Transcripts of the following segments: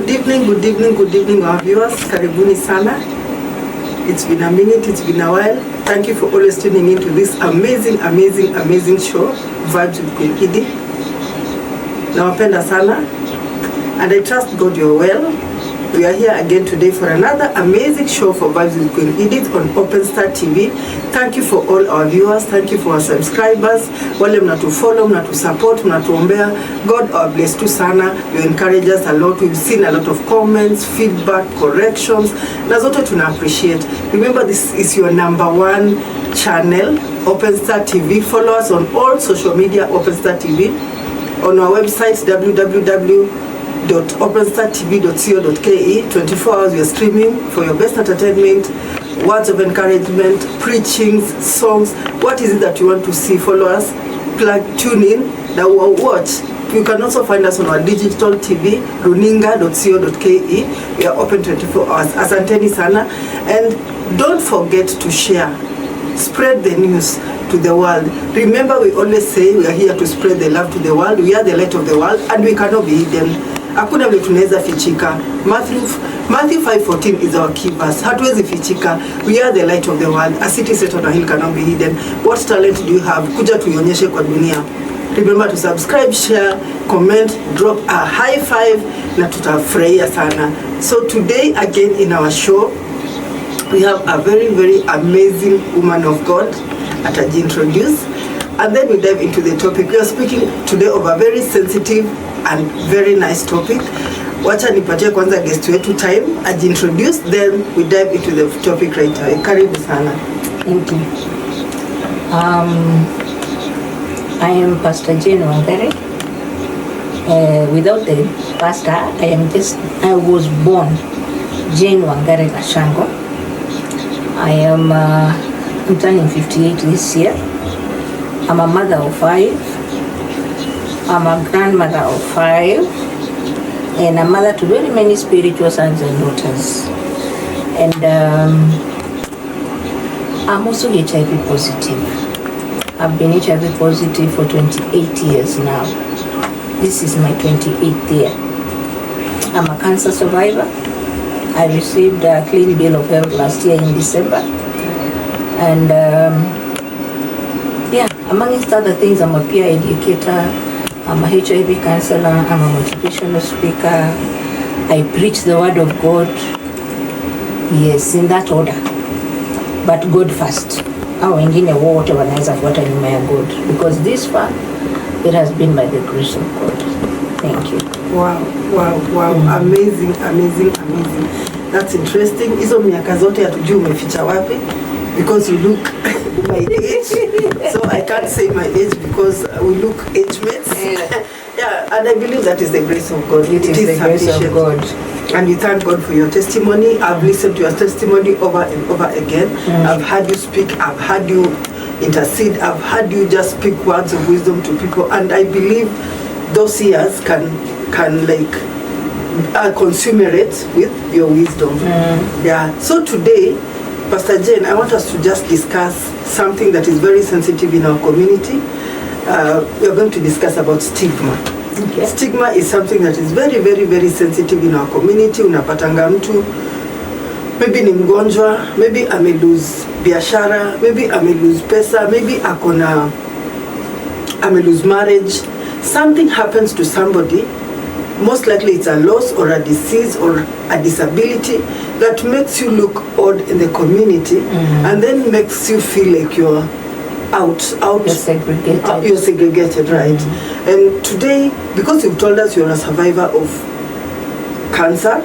Good evening our viewers. Karibuni sana. It's been a minute, it's been a while. Thank you for always tuning into this amazing show, Vibes with Queen Edith. Nawapenda sana. And I trust God you're well. We are here again today for another amazing show for Vibes with Queen Edith on Open Star TV. Thank you for all our viewers. Thank you for our subscribers. Wale mnatufollow, mnatusupport, mnatuombea. God bless tu sana. You encourage us a lot. We've seen a lot of comments, feedback, corrections. Na zote tuna appreciate. Remember, this is your #1 channel, Open Star TV. Follow us on all social media, Open Star TV. On our website, www.openstartv.co.ke. 24 hours we are streaming for your best entertainment, words of encouragement, preachings, songs. What is it that you want to see? Follow us, tune in, now watch. You can also find us on our digital TV, runinga.co.ke. We are open 24 hours. Asanteni sana. And don't forget to share. Spread the news to the world. Remember, we always say we are here to spread the love to the world. We are the light of the world and we cannot be hidden. Hakuna vile tunaweza fichika. Matthew 5:14 is our key verse. Hatuwezi fichika. We are the light of the world. A city set on a hill cannot be hidden. What talent do you have? Kuja tuionyeshe kwa dunia. Remember to subscribe, share, comment, drop a high five na tutafurahia sana. So today again in our show we have a very amazing woman of God atajiintroduce, and then we dive into the topic. We are speaking today of a very sensitive and very nice topic. Wacha nipatie kwanza guest wetu time ajiintroduce, then we dive into the topic right away. Karibu sana. Thank you. I am Pastor Jane Wangare. Without the pastor, I was born Jane Wangare Kashango. I'm turning 58 this year. I'm a mother of 5. I'm a grandmother of 5. And a mother to very many spiritual sons and daughters. And I'm also HIV positive. I've been HIV positive for 28 years now. This is my 28th year. I'm a cancer survivor. I received a clean bill of health last year in December. And amongst other things, I'm a peer educator, I'm a HIV counselor, I'm a motivational speaker, I preach the word of God. Yes, in that order. But God first. Au wengine wote wanaweza kufuata nyuma ya God. Because this far, it has been by the grace of God. Thank you. Wow. Amazing. That's interesting. Hizo miaka zote hatujui umeficha wapi, because you look my age. So I can't say my age because we look age mates. Yeah, and I believe that is the grace of God. It is the grace of God. And we thank God for your testimony. I've listened to your testimony over and over again. I've heard you speak. I've heard you intercede. I've heard you just speak words of wisdom to people. And I believe those years can like consumerate with your wisdom. Yeah. So today, Pastor Jane, I want us to just discuss something that is very sensitive in our community. We are going to discuss about stigma. Okay. Stigma is something that is very sensitive in our community. Unapatanga mtu maybe ni mgonjwa, maybe amelose biashara, maybe amelose pesa, maybe amelose marriage. Something happens to somebody. Most likely it's a loss or a disease or a disability that makes you look odd in the community, and then makes you feel like you're out. You're segregated. You're segregated, right? And today, because you've told us you're a survivor of cancer,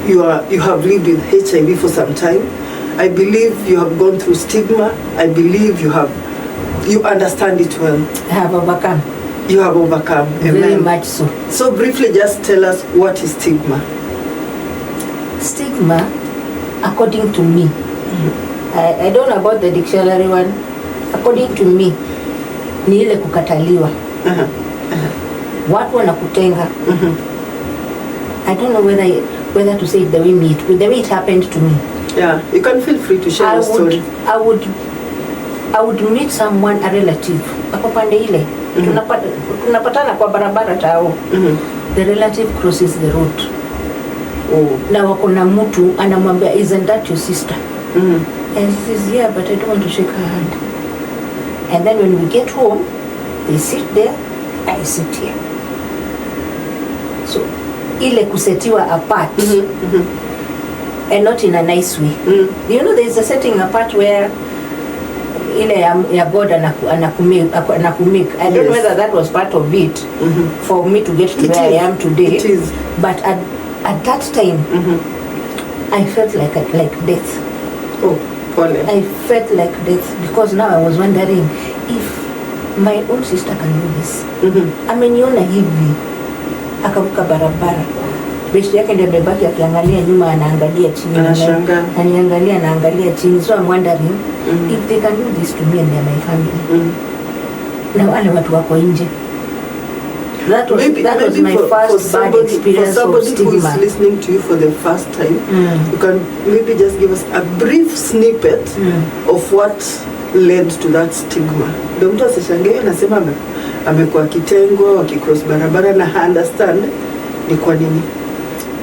you have lived with HIV for some time. I believe you have gone through stigma. I believe you understand it well. I have overcome. You have overcome. Amen. Very much so. So briefly, just tell us, what is stigma? Stigma, according to me, I don't know about the dictionary one. According to me, ni ile kukataliwa. Watu wanakutenga. I don't know whether to say it the way it happened to me. Yeah, you can feel free to share your story. I would meet someone, a relative. Ako pande ile. Tunapatana kwa barabara tao. The relative crosses the road. Oh. Na wako na mtu anamwambia, isn't that your sister? And she says, yeah, but I don't want to shake her hand. And then when we get home, they sit there, I sit here. So ile kusetiwa apart, and not in a nice way. You know, there's a setting apart where ile ya God anakumake. I don't know whether that was part of it for me to get to where I am today. It is. But at that time, I felt like death. Oh, Paul. I felt like death because now I was wondering if my own sister can do this. Ameniona hivi, akavuka barabara. Beshte yake ndio amebaki akiangalia nyuma, anaangalia chini, anaangalia chini. So I'm wondering if they can do this to me and my family. Na wale watu wako nje. That was my first bad experience of stigma. Who is listening to you for the first time, you can maybe just give us a brief snippet of what led to that stigma. Ndio mtu asishangae anasema amekuwa kitengo akicross barabara na understand ni kwa nini.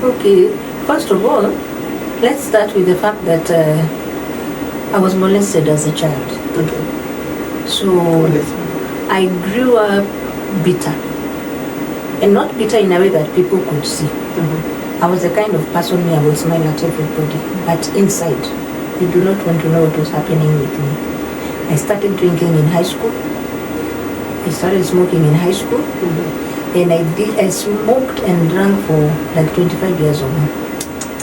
Okay, first of all, let's start with the fact that I was molested as a child. Okay. So I grew up bitter. And not bitter in a way that people could see. I was the kind of person I would smile at everybody, but inside, you do not want to know what was happening with me. I started drinking in high school. I started smoking in high school. And I smoked and drank for like 25 years or more.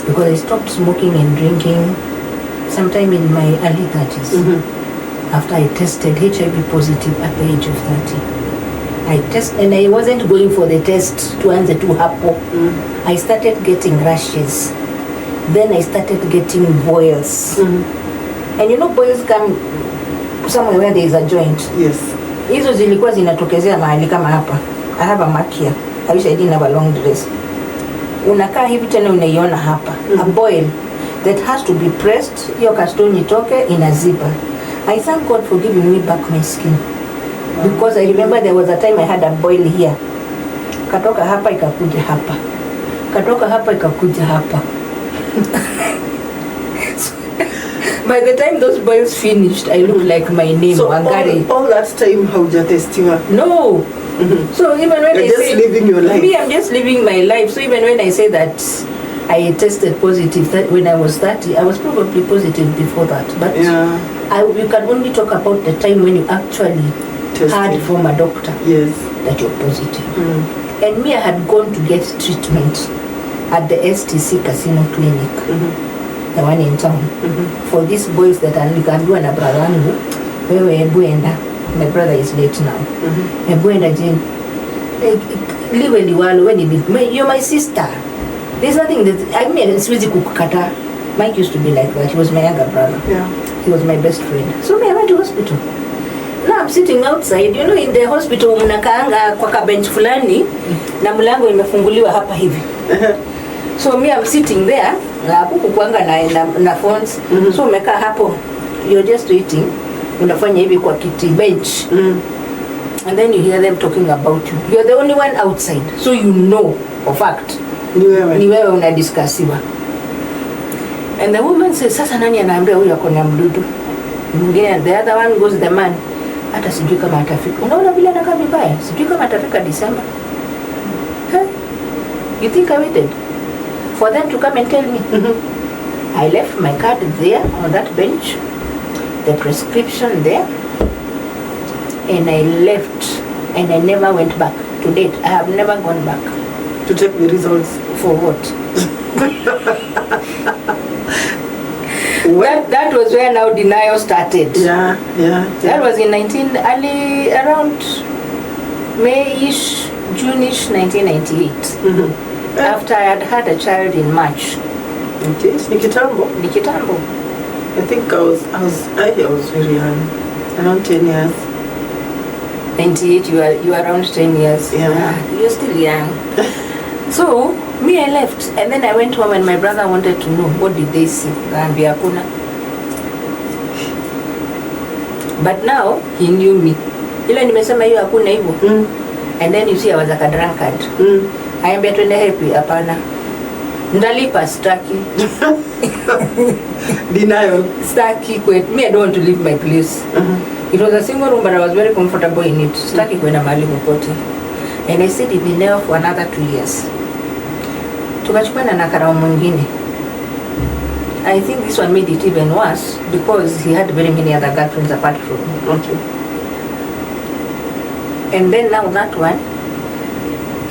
Because I stopped smoking and drinking sometime in my early 30s. After I tested HIV positive at the age of 30. And I wasn't going for the test to answer to hapo. I started getting rashes. Then I started getting boils. And you know boils come somewhere where there is a joint. Yes. Hizo zilikuwa zinatokezea mahali kama hapa. I have a mark here. I wish I didn't have a long dress. Unakaa hivi tena unaiona hapa. A boil that has to be pressed. Hiyo kastoni itoke inaziba. I thank God for giving me back my skin. Because I remember there was a time I had a boil here. Katoka hapa ikakuja hapa. Katoka hapa ikakuja hapa. By the time those boils finished, I looked like my name, so Wangari. All that time haujatestiwa? No. So even when You're just living your life. Me, I'm just living my life. So even when I say that I tested positive when I was 30, I was probably positive before that. But you can only talk about the time when you actually heard from a doctor that you're positive. And me, I had gone to get treatment at the STC Casino Clinic, the one in town, for these boys that are Nikambiwa na brother wangu, wewe ebuenda, my brother is late now, ebuenda Jane, liwe liwalo, you're my sister. There's nothing that, I mean, siwezi kukukata. Mike used to be like that. He was my younger brother. He was my best friend. So me, I went to hospital. Now I'm sitting outside, you know, in the hospital mnakaanga kwa kabench fulani na mlango imefunguliwa hapa hivi. So me, I'm sitting there na hapo kukuanga na phones. So umekaa hapo, you're just waiting. Unafanya hivi kwa kiti bench. And then you hear them talking about you. You're the only one outside. So you know for fact. Ni wewe unadiscussiwa. And the woman says, sasa nani anaambia huyu ako na mdudu? Mwingine, the other one goes, the man, hata sijui kama atafika. Unaona vile anakaa vibaya? Sijui kama atafika December. Huh? You think I waited for them to come and tell me? I left my card there on that bench, the prescription there, and I left and I never went back. To date, I have never gone back. To check the results? For what? That was where now denial started. That was in around May-ish, June-ish 1998. After I had had a child in March. Okay, Nikitambo. I think I was very young, around 10 years. 98, you are around 10 years. You're still young. So me, I left, and then I went home, and my brother wanted to know what did they see. But now he knew me. Ile nimesema hiyo hakuna hivyo. And then you see I was like a drunkard. I am better than happy, hapana. Ndalipa staki. Denial. Staki kwet. Me, I don't want to leave my place. It was a single room, but I was very comfortable in it. Staki kwenda mahali popote. And I stayed in Denial for another 2 years. Tukachukua na karao mwingine. I think this one made it even worse because he had very many other girlfriends apart from me. Okay. And then now that one,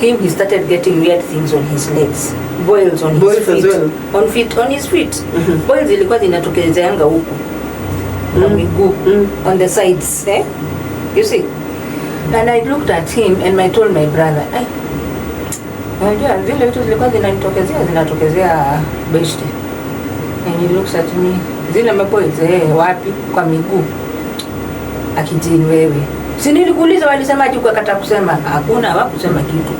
he started getting weird things on his legs. Boils on his feet. As well. On his feet. Boils zilikuwa zinatokezeanga huku. Na miguu. On the sides. You see? And I looked at him and I told my brother, unajua zile vitu zilikuwa zinatokezea beshte. And he looks at me, zile maboils wapi? Kwa miguu. Akijini wewe. Si nilikuuliza walisemaje ukakata kusema? Hakuna, hawakusema kitu.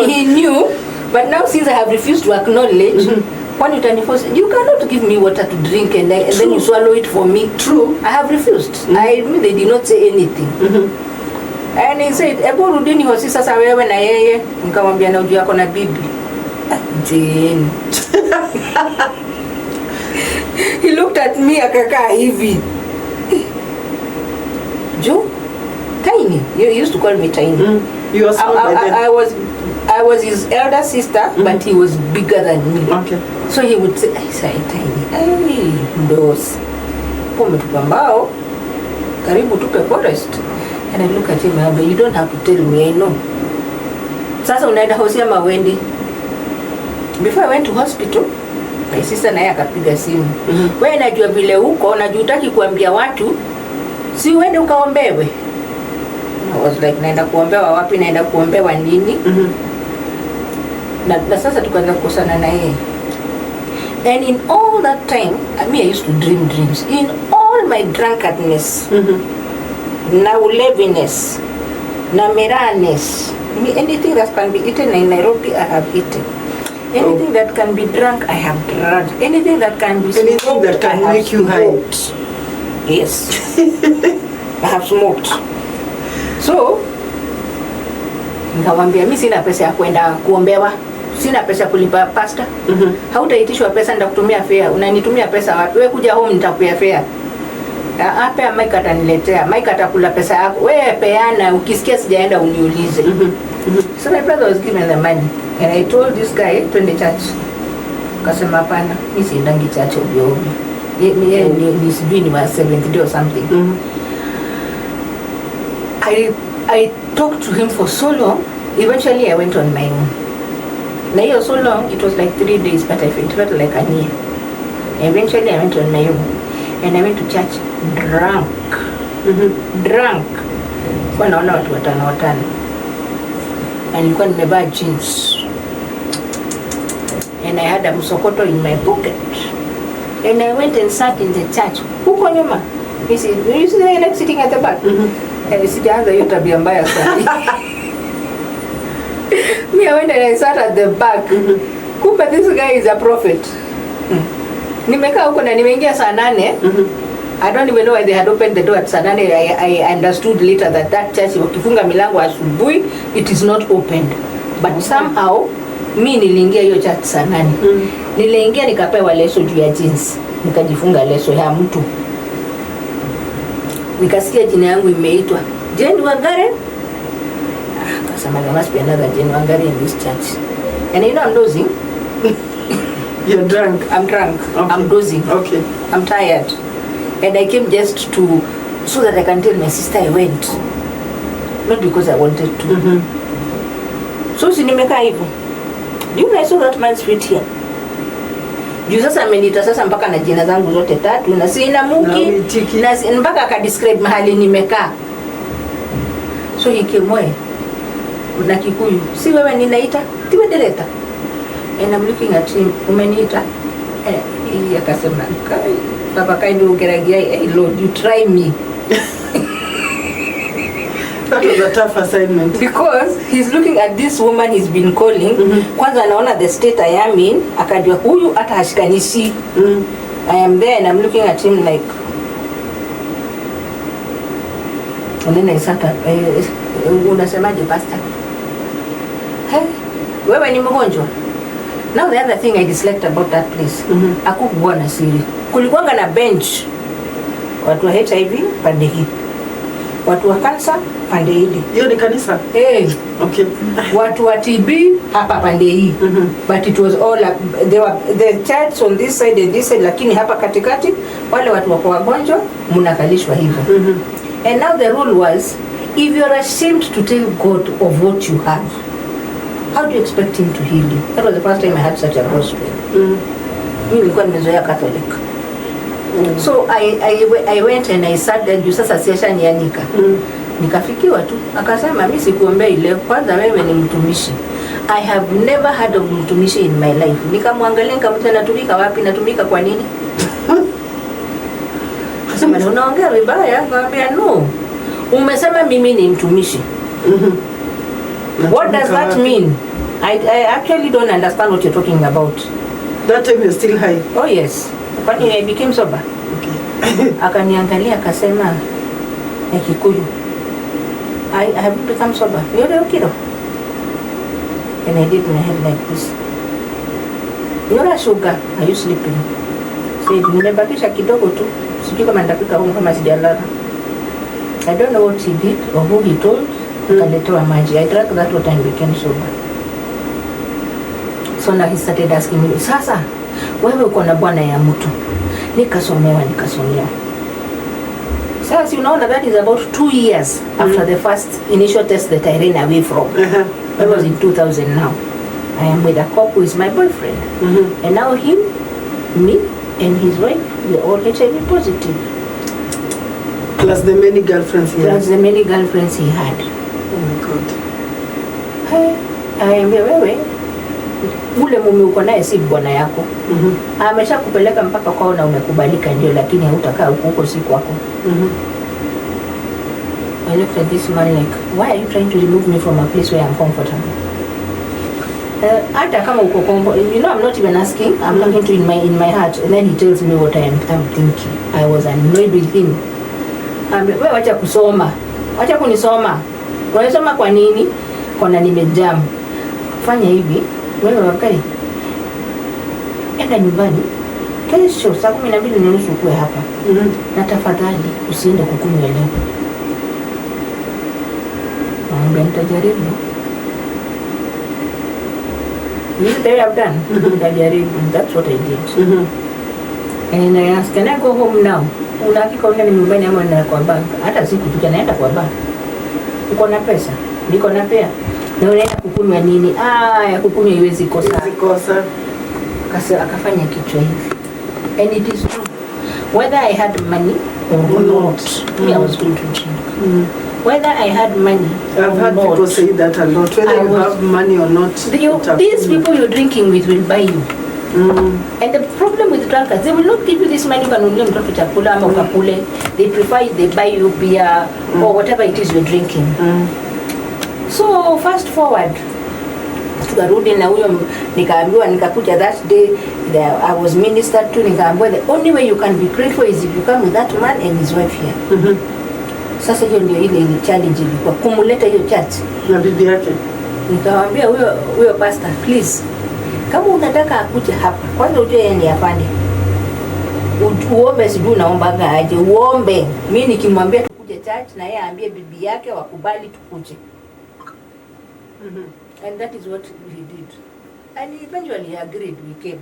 He knew, but now since I have refused to acknowledge, when you force, you cannot give me water to drink and then you swallow it for me. True. I have refused. I admit they did not say anything. And he said, "Ebo rudini hosi sasa wewe na yeye." Nikamwambia na ujua yako na bibi. Jane. He looked at me akakaa hivi. Joe, Tiny. You used to call me Tiny. You were small by then. I was his elder sister, but he was bigger than me. Okay. So he would say, "I say Tiny, hey, ndos. Pometupa mbao, karibu tupe forest." And I look at him and I say, "You don't have to tell me, I know." Sasa unaenda hosi ama wendi? Before I went to hospital, my sister naye akapiga simu. Wewe najua vile huko, najua utaki kuambia watu, si uende ukaombewe. I was like, naenda kuombewa wapi, naenda kuombewa nini? Na sasa tukaanza kukosana na yeye. And in all that time, I used to dream dreams. In all my drunkenness, na uleviness, na miranes, anything that can be eaten in Nairobi, I have eaten. Anything that can be drunk, I have drunk. Anything that can be smoked, anything that can make you high. Yes. I have smoked. So, nikamwambia mimi sina pesa ya kwenda kuombewa. Sina pesa kulipa pasta. Hautaitishwa pesa nitakutumia fare. Unanitumia pesa wapi? Wewe kuja home nitakupa fare. Hapa Mike ataniletea. Mike atakula pesa yako. Wewe peana, ukisikia sijaenda uniulize. So my brother was given the money. And I told this guy, twende church. Kasema hapana, mimi siendangi church ovyo ovyo. Ni sijui ni wa 70 or something. I talked to him for so long. Eventually I went on my own. Na hiyo so long, it was like 3 days, but it felt like a year. Eventually I went on my own. And I went to church drunk. Drunk. Kwa naona watu watano. And nilikuwa nimevaa jeans. And I had a msokoto in my pocket. And I went and sat in the church. Huko nyuma. You see the like sitting at the back? And sijaanza hiyo tabia mbaya sana. Me, I went and I sat at the back. Kumbe this guy is a prophet. Nimekaa huko na nimeingia saa 8. I don't even know why they had opened the door at saa 8. I understood later that church wakifunga milango asubuhi, it is not opened. But somehow mimi niliingia hiyo church saa 8. Niliingia nikapewa leso juu ya jeans. Nikajifunga leso ya mtu. Nikasikia jina yangu imeitwa Jane Wangare. Akasema there must be another Jane Wangare in this church. And you know I'm dozing. You're drunk. I'm drunk. Okay. I'm dozing. Okay. I'm tired. And I came just so that I can tell my sister I went. Not because I wanted to. So nimekaa hivyo. Do you know I saw that man's feet here? Juu sasa amenita sasa mpaka na jina zangu zote 3 na sina muki na mpaka akadescribe mahali nimekaa. So he came away. Na Kikuyu, si wewe ninaita? Tiwe deleta. And I'm looking at him, umeniita? Yeye akasema, "Papa kind of geragia, hey Lord, you try me." That was a tough assignment. Because he's looking at this woman he's been calling. Kwanza anaona the state I am in, akajua huyu hata hashikanishi. I am there and I'm looking at him like, and then I sat up, unasemaje pastor? Hey, wewe ni mgonjwa. Now the other thing I disliked about that place, hakukuwa na siri. Kulikuwanga na bench, watu wa HIV pande hii, watu wa cancer pande hii. Hiyo ni kanisa? Okay. Watu wa TB hapa pande hii. But it was all there were the church on this side and this side, lakini hapa katikati wale watu wako wagonjwa mnakalishwa hivyo. And now the rule was, if you are ashamed to tell God of what you have, how do you expect him to heal you? That was the first time I had such a gospel. Mimi nilikuwa nimezoea Catholic. So I went and I sat there, juu sasa siasha nianika. Nikafikiwa tu, akasema mimi sikuombei leo, kwanza wewe ni mtumishi. I have never heard of mtumishi in my life. Nikamwangalia nikamwambia natumika wapi, natumika kwa nini? Akasema unaongea vibaya. Nikamwambia no. Umesema mimi ni mtumishi. What does that mean? I actually don't understand what you're talking about. That time you're still high? Oh yes. Kwani I became sober. Okay. Akaniangalia akasema ya Kikuyu, I have become sober. You're okay though? And I did my head like this. You're a sugar. Are you sleeping? Said, nimebakisha kidogo tu. Sijui kama nitafika huko kama sijalala. I don't know what he did or who he told. Akaletewa maji. I drank that water and became sober. So now he started asking me, sasa, wewe uko na bwana ya mtu. Nikasomewa. Sasa unaona, that is about 2 years after the first initial test that I ran away from. That was in 2000 now. I am with a couple who is my boyfriend. And now him, me, and his wife, we are all HIV positive. Plus the many girlfriends he had. Oh my God. I am wewe. Ule mume uko naye si bwana yako. Amesha kupeleka mpaka kwao na umekubalika ndio, lakini hautakaa huko si kwako. I looked at this man like, why are you trying to remove me from a place where I'm comfortable? Hata kama uko comfortable, you know, I'm not even asking. I'm talking to in my heart, and then he tells me what I'm thinking. I was annoyed with him. Wewe acha kusoma. Acha kunisoma. Unasoma kwa nini? Kona nimejam. Fanya hivi. Wewe wakai. Enda nyumbani. Kesho saa 12:30 kuwe hapa. Na tafadhali usiende kukunywa leo. Nitajaribu. I've done. Nitajaribu. That's what I did. And I asked, can I go home now? Unahakika unaenda nyumbani ama unaenda kwa bank? Hata siku naenda kwa bank. Uko na pesa? Niko na pea. Na unaenda kukunywa nini? Ya kukunywa iwezi kosa. Kasa akafanya kichwa hivi. And it is true. Whether I had money or not, I was going to drink. Whether I had money I've heard not, people say that a lot. Whether you have money or not. These people you're drinking with will buy you. And the problem with drunkards, they will not give you this money kanunulia mtoto chakula ama ukakule. They prefer they buy you beer or whatever it is you're drinking. So fast forward, tukarudi na huyo, nikaambiwa, nikakuja that day, I was ministered to, nikaambiwa the only way you can be grateful is if you come with that man and his wife here. Sasa hiyo ndio ile challenge ilikuwa kumuleta hiyo church na bibi yake. Nikamwambia huyo pastor, please, kama unataka akuje hapa, kwanza ujue yeye ni afande. Uombe, sijui naomba aje, uombe. Mimi nikimwambia tukuje church na yeye aambie bibi yake wakubali tukuje. And that is what he did. And eventually he agreed, we came.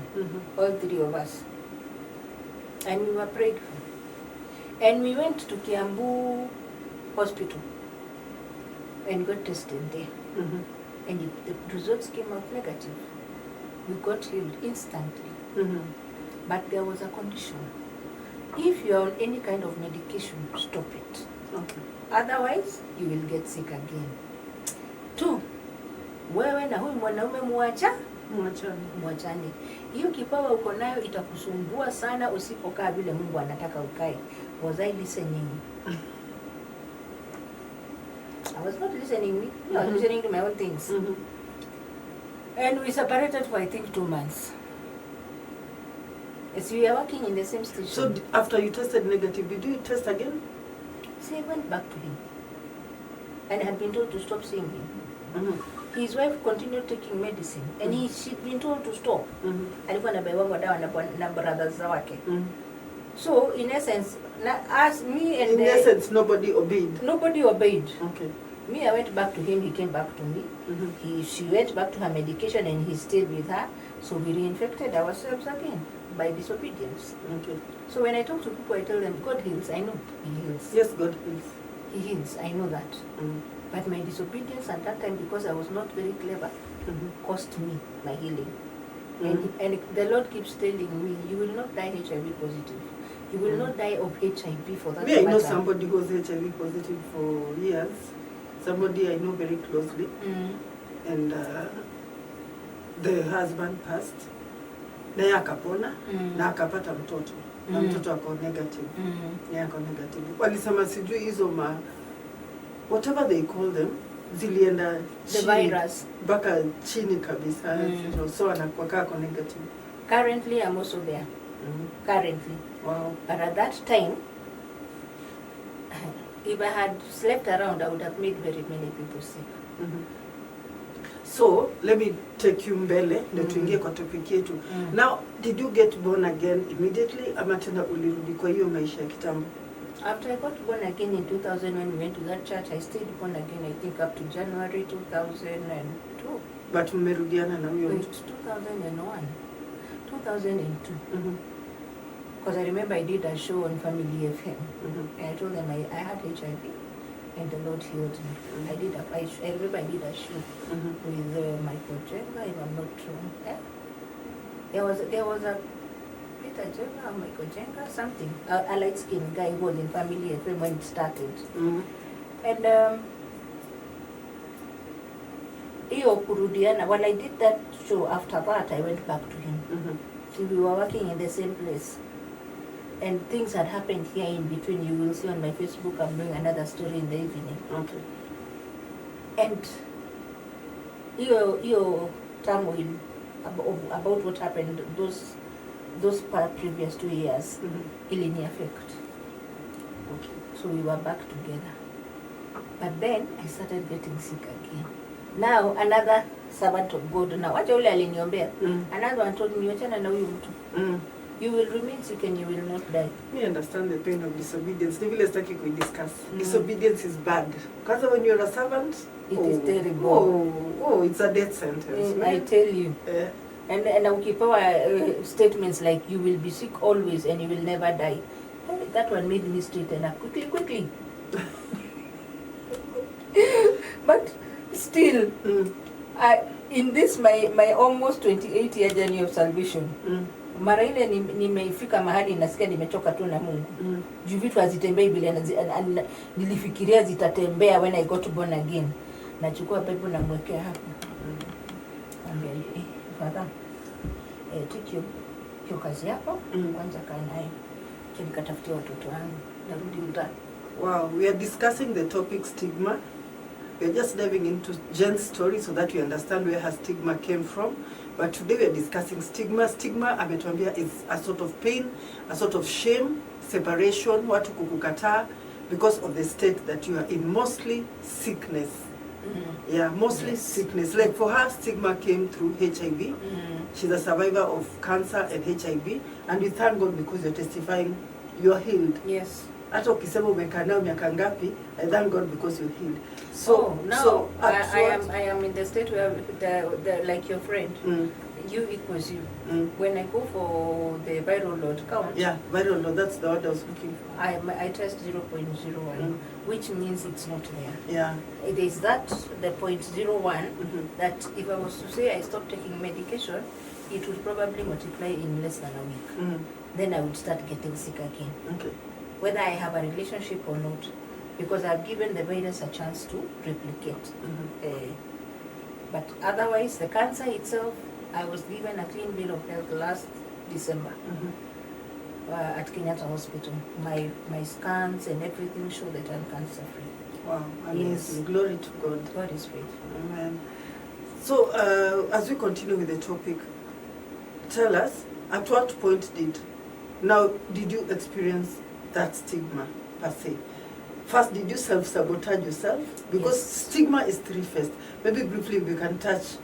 All three of us. And we were prayed for. And we went to Kiambu Hospital and got tested there. And the results came out negative. We got healed instantly. But there was a condition. If you are on any kind of medication, stop it. Otherwise, you will get sick again. 2, wewe na huyu mwanaume muachane. Hiyo kipawa uko nayo itakusumbua sana usipokaa vile Mungu anataka ukae. Was I listening? I was not listening. I was listening to my own things. And we separated for I think 2 months. As we are working in the same station. So after you tested negative, did you test again? So I went back to him. And I had been told to stop seeing him. His wife continued taking medicine and she'd been told to stop. Alikuwa anabaiwangwa dawa na brothers wake. So in essence, as me and... In essence, nobody obeyed? Nobody obeyed. Okay. Me, I went back to him, he came back to me. She went back to her medication and he stayed with her. So we reinfected ourselves again by disobedience. Okay. So when I talk to people, I tell them, God heals. I know He heals. Yes, God heals. He heals. I know that. But my disobedience at that time, because I was not very clever, cost me my healing. And the Lord keeps telling me, you will not die HIV positive. You will not die of HIV for that matter. I know somebody who was HIV positive for years. Somebody I know very closely. And the husband passed. Naye akapona na akapata mtoto. Na mtoto ako negative. Naye ako negative. Walisema sijui hizo whatever they call them, zilienda the virus mpaka chini kabisa. So anakuwa ako negative. Currently I'm also there. Currently. Wow. But at that time, if I had slept around, I would have made very many people sick. So, let me take you mbele, ndio tuingie kwa topic yetu. Now, did you get born again immediately, ama tena ulirudi kwa hiyo maisha ya kitambo? After I got born again in 2000, when we went to that church, I stayed born again, I think, up to January 2002. But mmerudiana na huyo mtu? 2001. 2002. Because I remember I did a show on Family FM. And I told them I had HIV and the Lord healed me. I remember I did a show with Michael Jenga, if I'm not wrong. Yeah? There was a Peter Jenga, Michael Jenga, something. A light-skinned guy who was in Family FM when it started. And when I did that show, after that I went back to him. So we were working in the same place. And things had happened here in between. You will see on my Facebook, I'm doing another story in the evening. Okay. And your turmoil about what happened those previous 2 years, ilini affect. Okay. So we were back together. But then I started getting sick again. Now another servant of God, now wacha ule aliniombea, another one told me, wachana na huyu mtu. You will remain sick and you will not die. Me understand the pain of disobedience. Ni vile sitaki kuidiscuss. Disobedience is bad. Because when you're a servant, it is terrible. It's a death sentence. I tell you. And ukipewa statements like you will be sick always and you will never die. That one made me straighten up quickly. But still, in this my almost 28-year journey of salvation, mara ile nimeifika mahali nasikia nimechoka tu na Mungu. Juu vitu hazitembei vile nilifikiria zitatembea when I got born again. Nachukua Bible na mwekea hapo. Ambia Father, take your kazi yako, kwanza kaa nayo. Nikatafutia watoto wangu, narudi mtaani. Wow, we are discussing the topic stigma. We are just diving into Jen's story so that we understand where her stigma came from. But today we are discussing stigma. Stigma, ametuambia, is a sort of pain, a sort of shame, separation, watu kukukataa, because of the state that you are in, mostly sickness. Yeah, mostly sickness. Like for her, stigma came through HIV. She's a survivor of cancer and HIV. And we thank God because you're testifying, you're healed. Yes. Hata ukisema umekaa nao miaka ngapi, I thank God because you're healed. So now I am in the state where the like your friend, you equals you. When I go for the viral load count, viral load, that's the word I was looking for. I test 0.01, which means it's not there. Yeah, it is that the 0.01 that if I was to say I stopped taking medication, it would probably multiply in less than a week. Then I would start getting sick again. Okay. Whether I have a relationship or not, because I've given the virus a chance to replicate. But otherwise, the cancer itself, I was given a clean bill of health last December at Kenyatta Hospital. My scans and everything show that I'm cancer free. Wow, amazing. Yes. Glory to God. God is faithful. Amen. So, as we continue with the topic, tell us, at what point did you experience that stigma per se? First, did you self-sabotage yourself? Because Yes. stigma is three-phased. Maybe briefly we can touch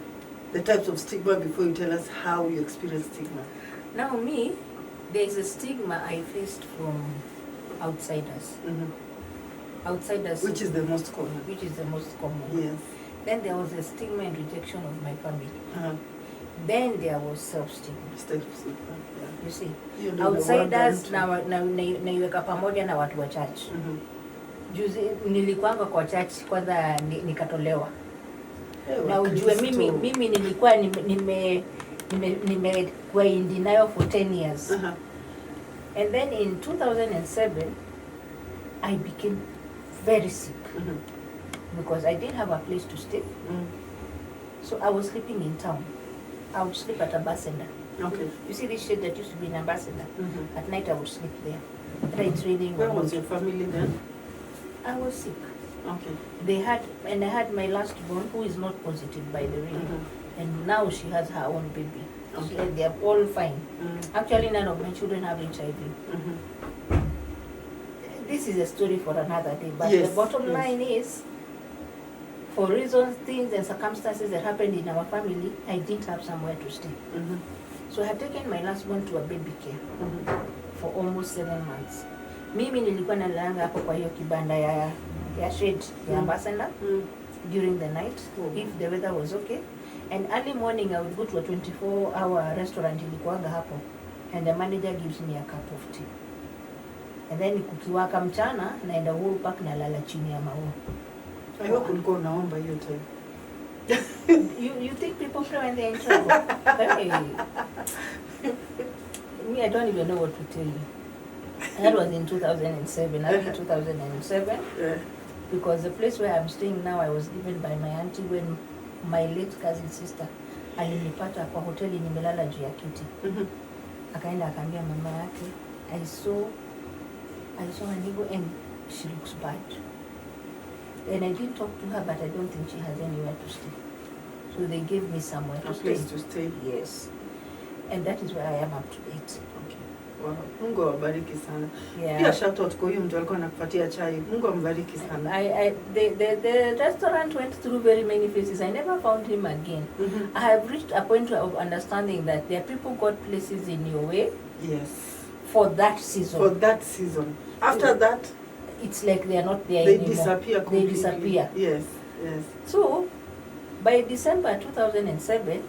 the types of stigma before you tell us how you experience stigma. Now me, there is a stigma I faced from outsiders. Outsiders. Which is the most common. Which is the most common. Yes. Then there was a stigma and rejection of my family. Uh-huh. Then there was self-stigma. Self-stigma, yeah. You see, You don't know outsiders what naiweka pamoja na watu wa church. Juzi nilikuanga kwa church kwanza nikatolewa. Na ujue mimi nilikuwa nimekuwa in denial for 10 years. And then in 2007 I became very sick. Because I didn't have a place to stay. So I was sleeping in town. I would sleep at Ambassador. Okay. You see this shed that used to be in Ambassador? At night I would sleep there. It's raining. Where was your family then? I was sick. Okay. I had my last born, who is not positive by the way. And now she has her own baby. Okay. They are all fine. Actually, none of my children have HIV. This is a story for another day. But the bottom line is, for reasons, things and circumstances that happened in our family, I didn't have somewhere to stay. So I had taken my last one to a baby care for almost 7 months. Mimi nilikuwa nalala hapo kwa hiyo kibanda ya shade ya Ambassador during the night if the weather was okay. And early morning I would go to a 24-hour restaurant ilikuanga hapo, and the manager gives me a cup of tea. And then kukiwaka mchana naenda Uhuru Park na lala chini ya maua. I hope ulikuwa unaomba hiyo time. You think people pray when they're in trouble? Hey. Me, I don't even know what to tell you. That was in 2007, early 2007. Yeah. Because the place where I'm staying now, I was given by my auntie when my late cousin sister alinipata kwa hoteli nimelala juu ya kiti. Akaenda akaambia mama yake, I saw a neighbor and she looks bad. And I didn't talk to her, but I don't think she has anywhere to stay. So they gave me somewhere to stay. A place to stay. Yes. And that is where I am up to date. Okay. Wow. Mungu awabariki sana. Yeah. Pia shout out kwa huyo mtu alikuwa anakupatia chai. Mungu ambariki sana. The restaurant went through very many phases. I never found him again. I have reached a point of understanding that there are people got places in your way. Yes. For that season. For that season. After that, it's like they are not there they anymore. Disappear completely. They disappear. Yes, yes. So, by December 2007,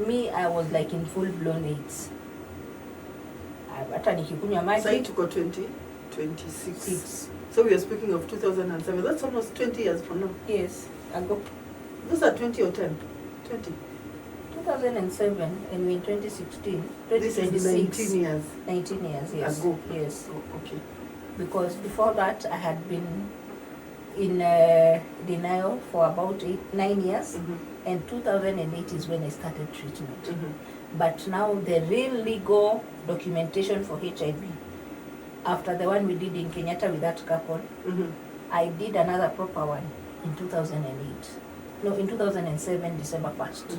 me, I was like in full-blown AIDS. Hata nikikunywa maji. Sasa tuko 2026. So we are speaking of 2007. That's almost 20 years from now. Yes, ago. Those are 20 or 10? 20. 2007 and we're in 2016. This is 19 years. 19 years, yes. Ago. Yes. Oh, okay. Because before that, I had been in denial for about 9 years. And 2008 is when I started treatment. But now the real legal documentation for HIV, after the one we did in Kenyatta with that couple, I did another proper one in 2008. No, in 2007, December 1st.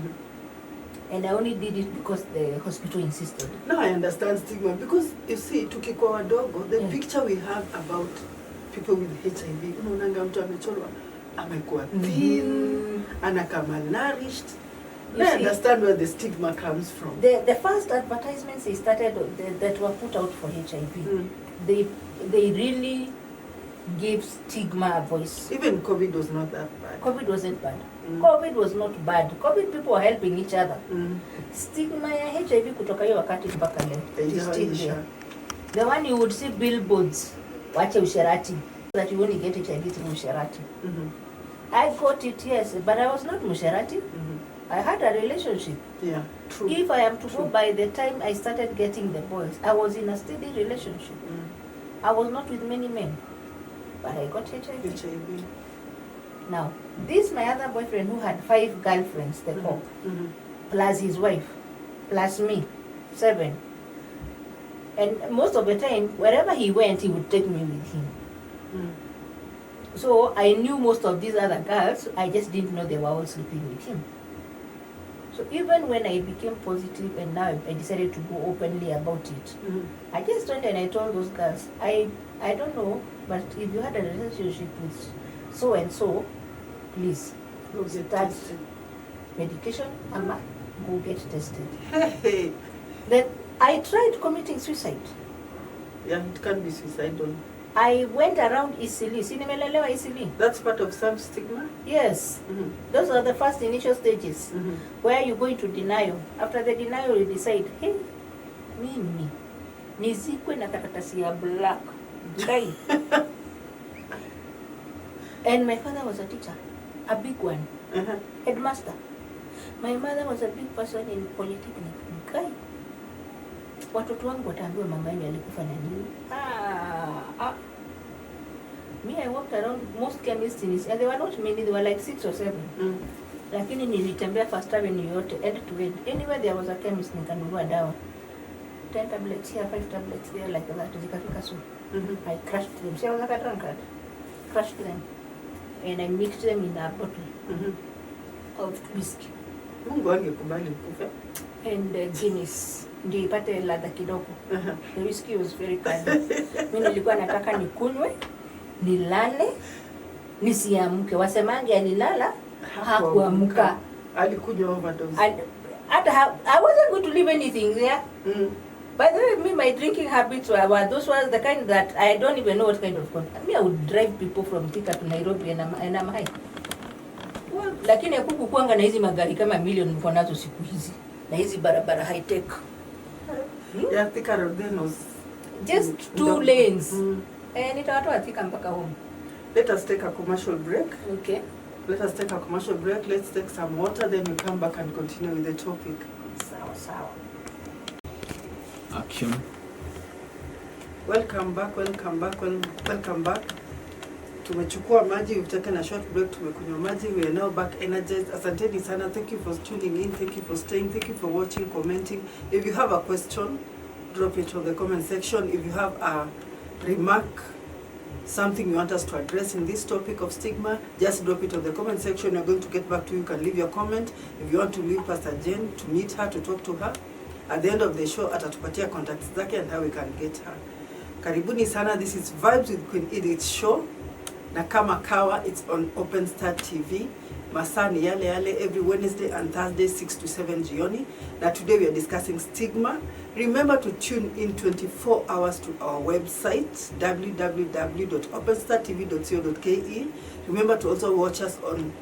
And I only did it because the hospital insisted. Now I understand stigma, because you see, tukikuwa wadogo, the picture we have about people with HIV, unaonanga mtu amechorwa, amekuwa thin, anakaa malnourished. I understand where the stigma comes from. The first advertisements they started that were put out for HIV, they really gave stigma a voice. Even COVID was not that bad. COVID wasn't bad. COVID was not bad. COVID people were helping each other. Stigma ya HIV kutoka hiyo wakati mpaka leo. The one you would see billboards, wache usherati, that you only get HIV through usherati. I got it, yes, but I was not musherati. I had a relationship. Yeah, true. If I am to go by the time I started getting the boys, I was in a steady relationship. I was not with many men, but I got HIV. Now, this my other boyfriend who had 5 girlfriends, the cop, plus his wife, plus me, 7. And most of the time, wherever he went, he would take me with him. So I knew most of these other girls, I just didn't know they were all sleeping with him. So even when I became positive and now I decided to go openly about it, I just went and I told those girls, I I don't know, but if you had a relationship with so and so, please Go get start tested. medication, ama, go get tested. Hey. Then I tried committing suicide. Yeah, it can be suicidal. I went around Isili. Si nimelelewa Isili? That's part of self-stigma? Yes. Mm-hmm. Those are the first initial stages Mm-hmm. where you go into denial. After the denial, you decide, hey, mimi nizikwe na karatasi ya black. Guy. And my father was a teacher, a big one, headmaster. My mother was a big person in polytechnic. Guy. Watoto wangu wataambiwa mama yenu alikufa na nini? Me, I walked around most chemists in and there were not many, there were like 6 or 7. Lakini nilitembea First Avenue yote, end to end. Anywhere there was a chemist, nikanunua dawa. 10 tablets here, 5 tablets there, like that, zikafika so. I crushed them. See, I was like a drunkard. Crushed them. And I mixed them in a bottle of whiskey. Mungu angekubali ukufe. And Guinness. Ndio ipate ladha kidogo. The whiskey was very bad. Mimi nilikuwa nataka nikunywe, nilale, nisiamke. Wasemangi alilala, hakuamka. Alikunywa overdose. I wasn't going to leave anything there. By the way, me, my drinking habits were those ones the kind that I don't even know what kind of content. Me, I would drive people from Thika to Nairobi and I'm high. Well, lakini hakuku kuanga na hizi magari kama milioni mko nazo siku hizi. Na hizi barabara high tech. Yeah, Thika Road then was just 2 lanes. Nitawatoa Thika mpaka home. Let us take a commercial break. Okay. Let us take a commercial break. Let's take some water, then we come back and continue with the topic. Sawa. Action. Welcome back. Tumechukua maji, we've taken a short break, tumekunywa maji, we are now back energized. Asanteni sana, thank you for tuning in, thank you for staying, thank you for watching, commenting. If you have a question, drop it on the comment section. If you have a remark, something you want us to address in this topic of stigma, just drop it on the comment section. We're going to get back to you. You can leave your comment. If you want to leave Pastor Jane, to meet her, to talk to her, at the end of the show, atatupatia contacts zake and how we can get her. Karibuni sana, this is Vibes with Queen Edith show. Na kama kawa, it's on Open Star TV. Masaa ni yale every Wednesday and Thursday 6 to 7 jioni. Na today we are discussing stigma. Remember to tune in 24 hours to our website www.openstartv.co.ke. Remember to also watch us on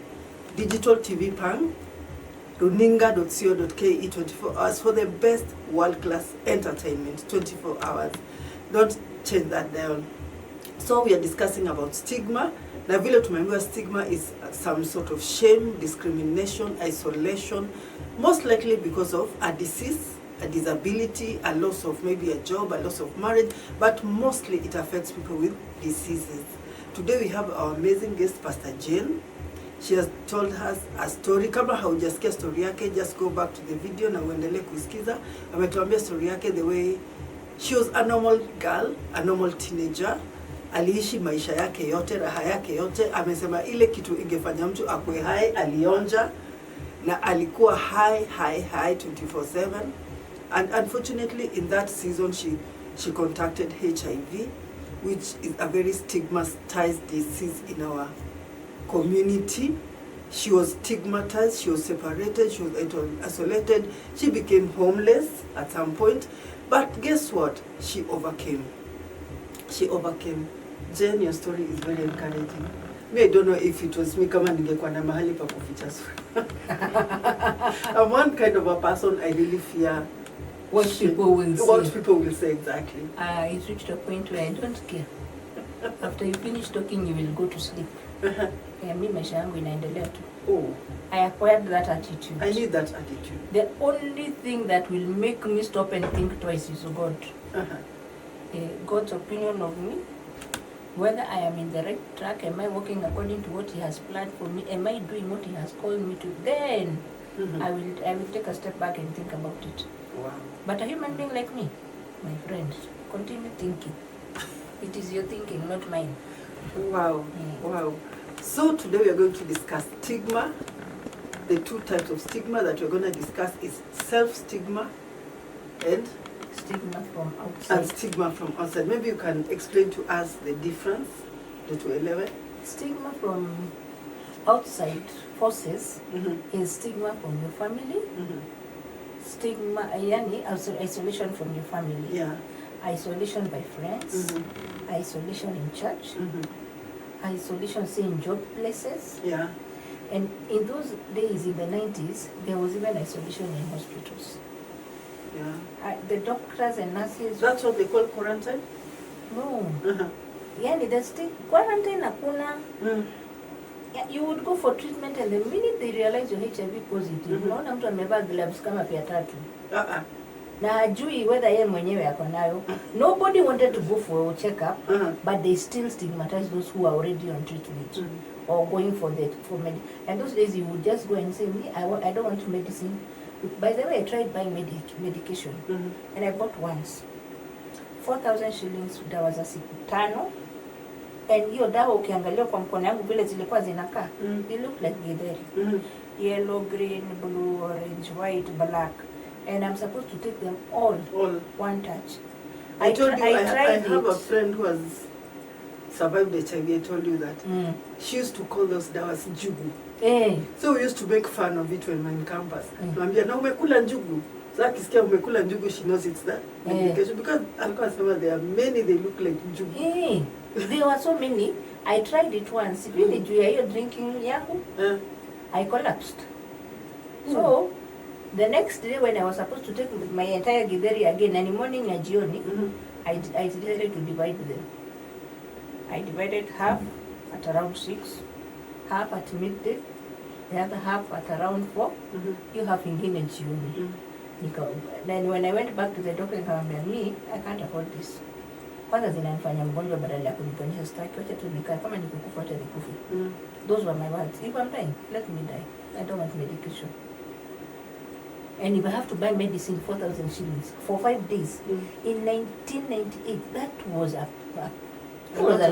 digital TV Pang, runinga.co.ke 24 hours for the best world-class entertainment 24 hours. Don't change that down. So we are discussing about stigma. Na vile tumeambiwa stigma is some sort of shame, discrimination, isolation, most likely because of a disease, a disability, a loss of maybe a job, a loss of marriage, but mostly it affects people with diseases. Today we have our amazing guest, Pastor Jane. She has told us a story. Kama haujasikia story yake, just go back to the video na uendelee kusikiza. Ametuambia story yake the way she was a normal girl, a normal teenager. Aliishi maisha yake yote, raha yake yote. Amesema ile kitu ingefanya mtu akue high, alionja. Na alikuwa high 24/7. And unfortunately in that season she contacted HIV, which is a very stigmatized disease in our community. She was stigmatized, she was separated, she was isolated. She became homeless at some point. But guess what? She overcame. Jen, your story is very encouraging. Me, I don't know if it was me kama ningekuwa na mahali pa kuficha sura. I'm one kind of a person I really fear what people will say. What people will say, exactly. It reached a point where I don't care. After you finish talking, you will go to sleep. Mi maisha yangu inaendelea tu. Oh. I acquired that attitude. I need that attitude. The only thing that will make me stop and think twice is God. God's opinion of me, whether I am in the right track, am I walking according to what He has planned for me, am I doing what He has called me to, then I will take a step back and think about it. Wow. But a human being like me, my friend, continue thinking. It is your thinking, not mine. Wow. Wow. So today we are going to discuss stigma. The two types of stigma that we're going to discuss is self-stigma and stigma from outside. And stigma from outside. Maybe you can explain to us the difference, the two element. Stigma from outside forces is stigma from your family. Stigma, yani isolation from your family. Yeah. Isolation by friends. Isolation in church. Isolation, say, in job places. Yeah. And in those days, in the 90s, there was even isolation in hospitals. Yeah. The doctors and nurses... That's what they call quarantine? No. Yani, there's still quarantine hakuna. You would go for treatment and the minute they realize you're HIV positive, unaona mtu amevaa gloves kama pia tatu. Na hajui whether yeye mwenyewe ako nayo. Nobody wanted to go for a checkup, but they still stigmatize those who are already on treatment or going for med. And those days you would just go and say, me, I don't want medicine. By the way, I tried buying medication and I bought once. 4,000 shillings, dawa za siku 5. And hiyo dawa ukiangalia kwa mkono yangu vile zilikuwa zinakaa, they look like githeri. Yellow, green, blue, orange, white, black. And I'm supposed to take them all. One touch. I told you, I have a friend who has survived HIV. I told you that. She used to call those dawas njugu. So we used to make fun of it when we were in campus. Naambia, na umekula njugu. So akisikia umekula njugu, she knows it's that medication. Because alikuwa anasema there are many, they look like njugu. There were so many. I tried it once. Really, juu ya hiyo drinking yangu, I collapsed. So, the next day when I was supposed to take my entire githeri again, and in morning and jioni, I decided to divide them. I divided half at around 6, half at midday, the other half at around 4, you have ingine jioni. Then when I went back to the doctor, me, I can't afford this. Kwanza zinanifanya mgonjwa badala ya kuniponyesha staki, wacha tu nikae kama nikukufa acha nikufe. Those were my words. If I'm dying, let me die. I don't want medication. And if I have to buy medicine 4,000 shillings for 5 days in 1998, that was a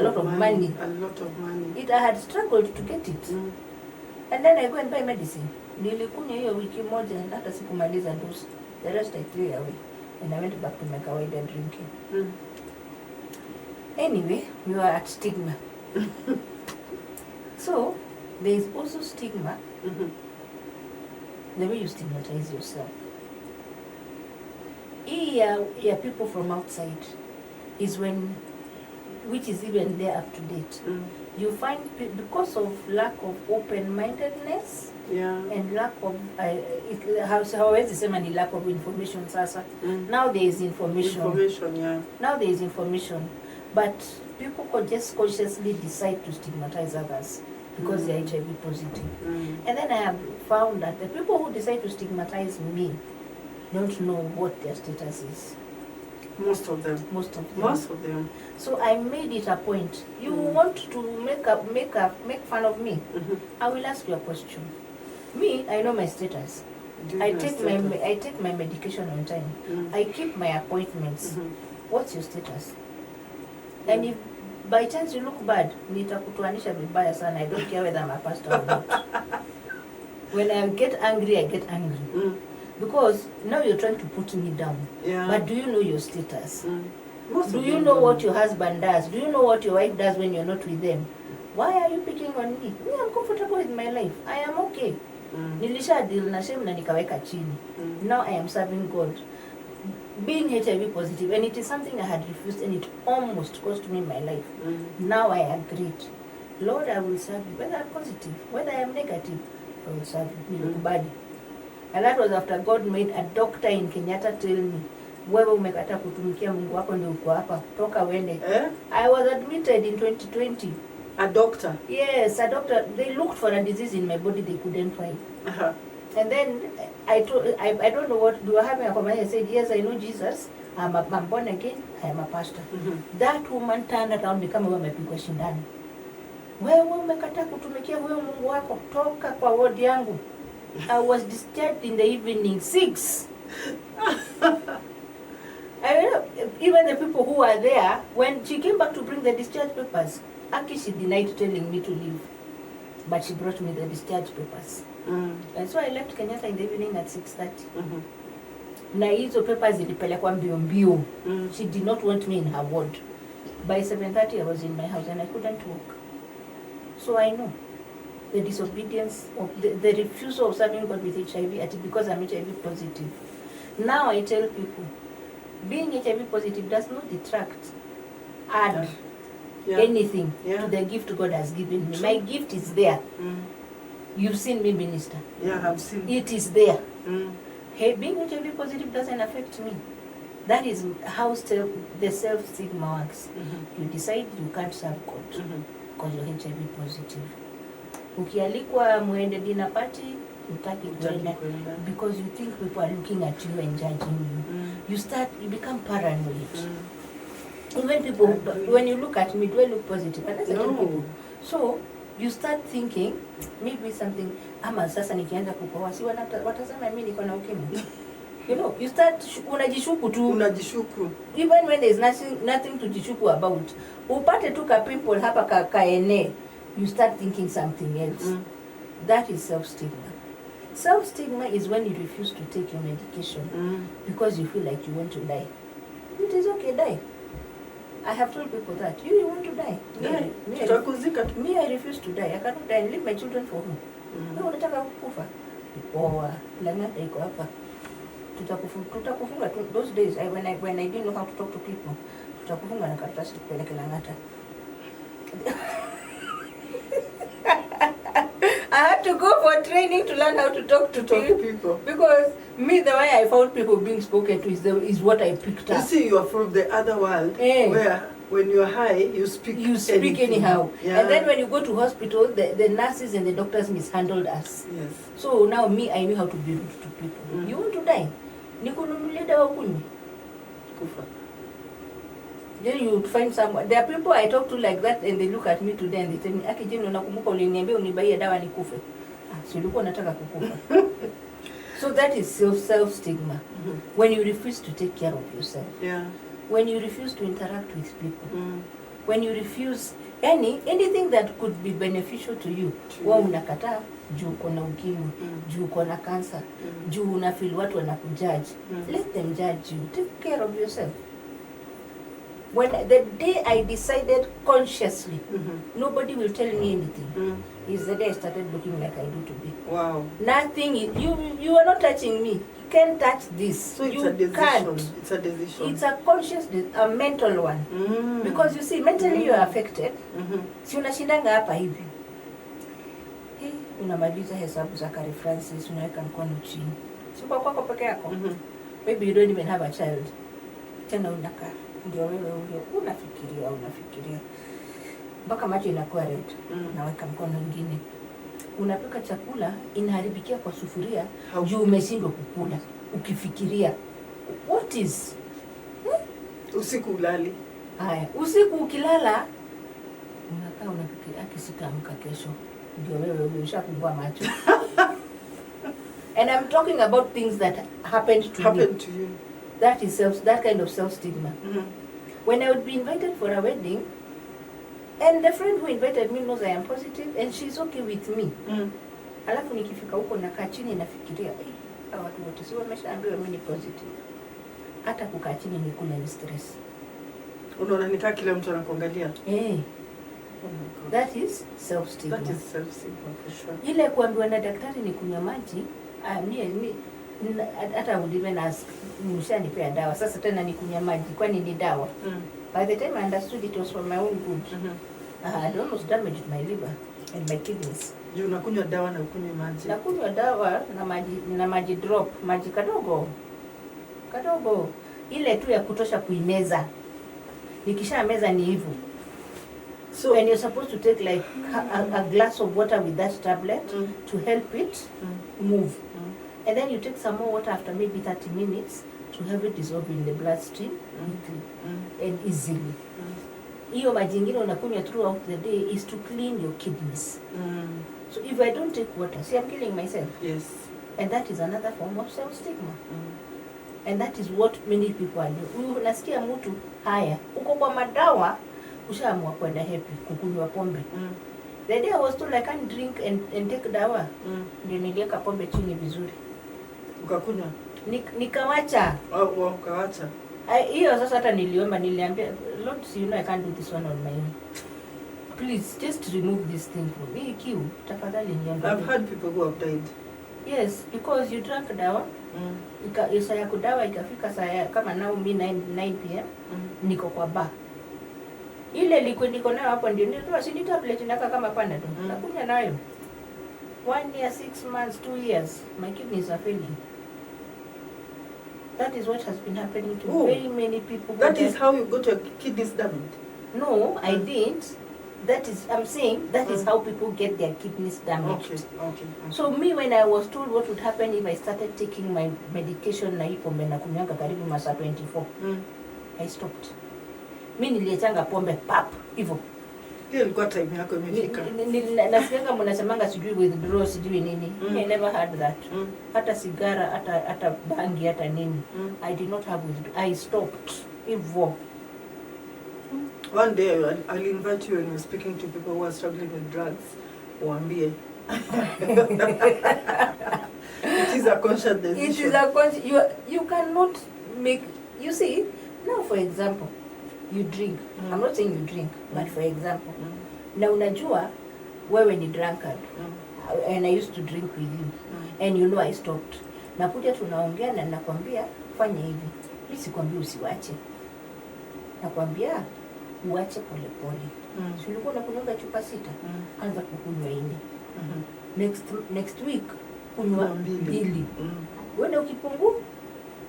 lot of money. A lot of money. I had struggled to get it. And then I go and buy medicine. Nilikunywa hiyo wiki moja and hata sikumaliza dose. The rest I threw away. And I went back to my kawaida drinking. Anyway, we were at stigma. So, there is also stigma, the way you stigmatize yourself. Yeah, people from outside is when, which is even there up to date. You find, because of lack of open-mindedness, and lack of, hawezi sema ni lack of information sasa. Now there is information. Now there is information. But people could just consciously decide to stigmatize others because they are HIV positive. And then I have found that the people who decide to stigmatize me don't know what their status is. Most of them. So I made it a point. You want to make fun of me? I will ask you a question. Me, I know my status. I take my medication on time. I keep my appointments. What's your status? And if by chance you look bad, nitakutuanisha vibaya sana. I don't care whether I'm a pastor or not. When I get angry, I get angry. Because now you're trying to put me down. But do you know your status? Do you know what your husband does? Do you know what your wife does when you're not with them? Why are you picking on me? Me, I'm comfortable with my life. I am okay. Nilisha deal na shame na nikaweka chini. Now I am serving God. Being HIV positive, and it is something I had refused, and it almost cost me my life. Now I agreed. Lord, I will serve you, whether I'm positive, whether I am negative, I will serve you. Body. And that was after God made a doctor in Kenyatta tell me, wewe umekataa kutumikia Mungu wako ndio uko hapa, toka uende. I was admitted in 2020. A doctor? Yes, a doctor. They looked for a disease in my body they couldn't find. And then I don't know what, do I have a conversation? I said, yes, I know Jesus. I'm born again. I am a pastor. That woman turned around kama wewe umepigwa shindani. Wewe umekataa kutumikia huyo Mungu wako, toka kwa ward yangu. I was discharged in the evening 6. I mean, even the people who were there, when she came back to bring the discharge papers, actually she denied telling me to leave. But she brought me the discharge papers. And so I left Kenyatta in the evening at 6:30. Na hizo papers zilipelekwa mbio. She did not want me in her ward. By 7:30 I was in my house and I couldn't walk. So I know the disobedience of the refusal of serving God with HIV because I'm HIV positive. Now I tell people, being HIV positive does not detract, add anything to the gift God has given me. My gift is there. You've seen me minister. Yeah, I've seen. It is there. Hey, being HIV positive doesn't affect me. That is how the self-stigma works. You decide you can't serve God because you're HIV positive. Ukialikwa muende dinner party, utaki kwenda because you think people are looking at you and judging you. You become paranoid. Even people, when you look at me, do I look positive? And that's people. So you start thinking maybe something ama sasa nikianza kukohoa si watasema mimi niko na ukimwi. You know, you start unajishuku tu. Even when there's nothing to jishuku about. Upate tu ka people hapa kaene, you start thinking something else. That is self-stigma. Self-stigma is when you refuse to take your medication because you feel like you want to die. It is okay, die. I have told people that. You want to die. Me, I refuse to die. I cannot die and leave my children for who? No, unataka kukufa. Langata iko hapa. Tutakufunga those days when I didn't know how to talk to people. Tutakufunga na karatasi kupeleka Langata. I had to go for training to learn how to talk to people. Because me, the way I found people being spoken to is what I picked up. You see, you are from the other world where when you're high, you speak anyhow. Yeah. And then when you go to hospital, the nurses and the doctors mishandled us. Yes. So now me, I knew how to be rude to people. You want to die? Nikununulie dawa kunywe. Kufa. Then you find someone. There are people I talk to like that and they look at me today and they tell me, "Aki jeni unakumbuka uliniambia unibaie dawa nikufe." Si ulikuwa unataka kukufa. So that is self-stigma. When you refuse to take care of yourself. Yeah. When you refuse to interact with people. When you refuse anything that could be beneficial to you. Wewe unakataa juu uko na ukimwi, juu uko na cancer, juu unafeel watu wanakujudge. Let them judge you. Take care of yourself. When the day I decided consciously, nobody will tell me anything, is the day I started looking like I do today. Wow. Nothing, you are not touching me. You can't touch this. So it's you a decision. Can't. It's a decision. It's a conscious, a mental one. Because you see, mentally you are affected. Si unashindanga hapa hivi. Unamaliza hesabu za Kari Francis, unaweka mkono chini. Si kwa kwako peke yako. Maybe you don't even have a child. Tena unakaa. Ndio wewe unafikiria mpaka macho inakuwa red. Naweka mkono mwingine, unapika chakula inaharibikia kwa sufuria juu umeshindwa kukula ukifikiria what is usiku ulali. Haya, usiku ukilala unakaa unafikiria akisitaamka kesho, ndio wewe umeshafungua macho. And I'm talking about things that happened to you. That is that kind of self-stigma. When I would be invited for a wedding, and the friend who invited me knows I am positive, and she's okay with me. Alafu nikifika huko nakaa chini nafikiria, watu wote si wameshaambiwa mimi ni positive. Hata kukaa chini nikuna ni stress. Unaona nikaa kila mtu anakuangalia. That is self-stigma. That is self-stigma for sure. Ile kuambiwa na daktari ni kunywa maji, hata ulive na mshanipea dawa sasa tena ni kunywa maji kwani ni dawa. By the time I understood it was for my own good. I almost damaged my liver and my kidneys. You unakunywa dawa na ukunywa maji. Nakunywa dawa na maji drop, maji kadogo ile tu ya kutosha kuimeza. Nikisha meza ni hivyo. So when you're supposed to take like a glass of water with that tablet to help it move. And then you take some more water after maybe 30 minutes to have it dissolve in the bloodstream quickly and easily. Hiyo maji ingine unakunywa throughout the day is to clean your kidneys. So if I don't take water, see I'm killing myself. Yes. And that is another form of self-stigma. And that is what many people are doing. Unasikia mtu haya, uko kwa madawa, ushaamua kwenda happy, kukunywa pombe. The day I was told I can't drink and take dawa. Ndio nilieka pombe chini vizuri. Ukakunywa? Nikawacha. Kawacha. Hiyo sasa hata niliambia Lord, you know I can't do this one on my own. Please just remove this thing from me. Kiu, tafadhali niambie. I've had people who have died. Yes, because you drank dawa. Saa ya kudawa ikafika saa kama now mi 9 pm niko kwa bar. Ile liquid niko nayo hapo ndio nitoa si tablet ndaka kama panda tu. Nakunywa nayo. 1 year, 6 months, 2 years, my kidneys are failing. That is what has been happening to very many people. That is how you got your kidneys damaged? No, I didn't. That is, I'm saying, that is how people get their kidneys damaged. Okay. So me, when I was told what would happen if I started taking my medication na hii pombe na kunyanga karibu masaa 24, I stopped. Mi niliachanga pombe pap, hivyo. Hiyo ilikuwa time yako imefika. Nasikianga mnasemanga sijui withdraw sijui nini. I never had that. Hata sigara, hata bangi, hata nini. I did not have withdraw. I stopped. Hivyo. One day I'll invite you when you're speaking to people who are struggling with drugs. Uambie. It is a conscious decision. It is a conscious. You cannot make. You see, now for example, you drink. I'm not saying you drink, but for example, na unajua wewe ni drunkard, and I used to drink with you, and you know I stopped. Nakuja tunaongea na nakwambia fanya hivi. Mimi sikwambia usiwache. Nakwambia uache pole pole. Si ulikuwa unakunywa chupa 6, anza kukunywa 4. Next week kunywa 2. Wewe ukipungua